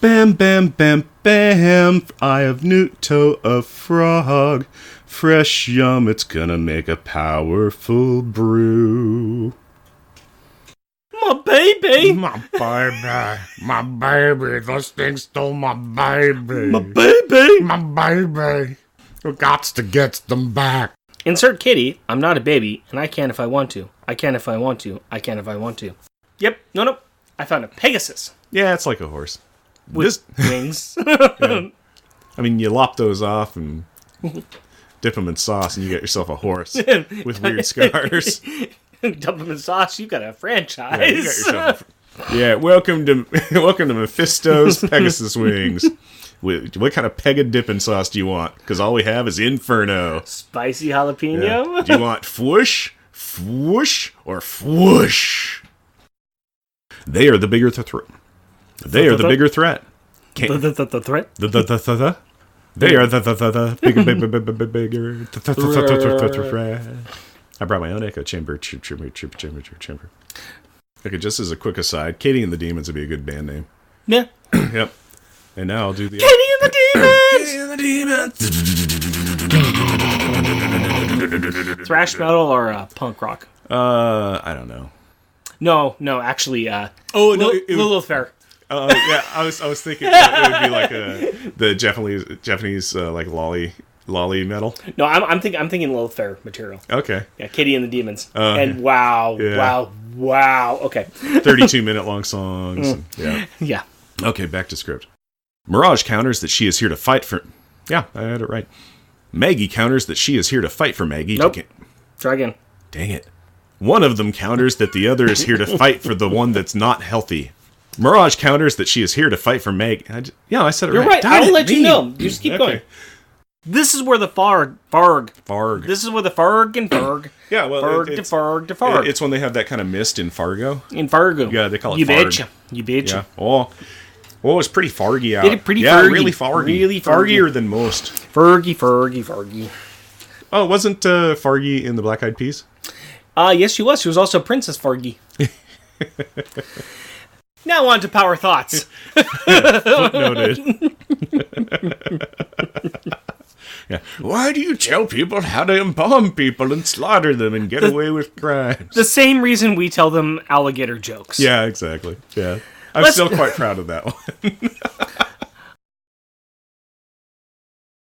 Bam, bam, bam, bam, eye of newt, toe of frog. Fresh yum, it's gonna make a powerful brew. My baby! baby. My baby. My baby. Those things stole my baby. My baby. My baby. We got to get them back. Insert kitty. I'm not a baby, and I can if I want to. I can if I want to. I can if I want to. Yep. No. I found a Pegasus. Yeah, it's like a horse. With wings. Yeah. I mean, you lop those off and dip them in sauce, and you get yourself a horse with weird scars. Dump them in sauce. You got a franchise. Yeah, you got yourself welcome to Mephisto's Pegasus wings. What kind of pega dipping sauce do you want? Because all we have is Inferno. Spicy jalapeno. Yeah. Do you want fwoosh, or fwoosh? They are the bigger threat. They are the bigger threat. The threat. They are the bigger threat. I brought my own echo chamber. Okay, just as a quick aside, Katie and the Demons would be a good band name. Yeah. Yep. And now I'll do the... Katie and the Demons! Katie and the Demons! Thrash metal or punk rock? I don't know. No, actually, Lilith Fair. Yeah, I was thinking it would be like the Japanese like lolly metal. No, I'm thinking Lilith Fair material. Okay. Yeah, Katie and the Demons. And wow. Okay. 32-minute long songs. Yeah. Yeah. Okay, back to script. Mirage counters that she is here to fight for... Yeah, I had it right. Maggie counters that she is here to fight for Maggie. Nope. Try again. Dang it. One of them counters that the other is here to fight for the one that's not healthy. Mirage counters that she is here to fight for Maggie. I said it right. You're right. I'll let you know. You just keep Okay. going. This is where the Farg. This is where the Farg and Farg. Yeah, well, Farg. it's when they have that kind of mist in Fargo. In Fargo. Yeah, they call it You Farg. betcha. You betcha. Yeah. Oh, it's pretty fargy out. Pretty yeah, fargy. really fargy. Really fargy. Fargier than most. Fargy. Oh, wasn't Fargy in the Black Eyed Peas? Yes, she was. She was also Princess Fargy. Now on to Power Thoughts. Footnoted. Yeah. Why do you tell people how to embalm people and slaughter them and get away with crimes? The same reason we tell them alligator jokes. Yeah, exactly. Yeah. I'm still quite proud of that one.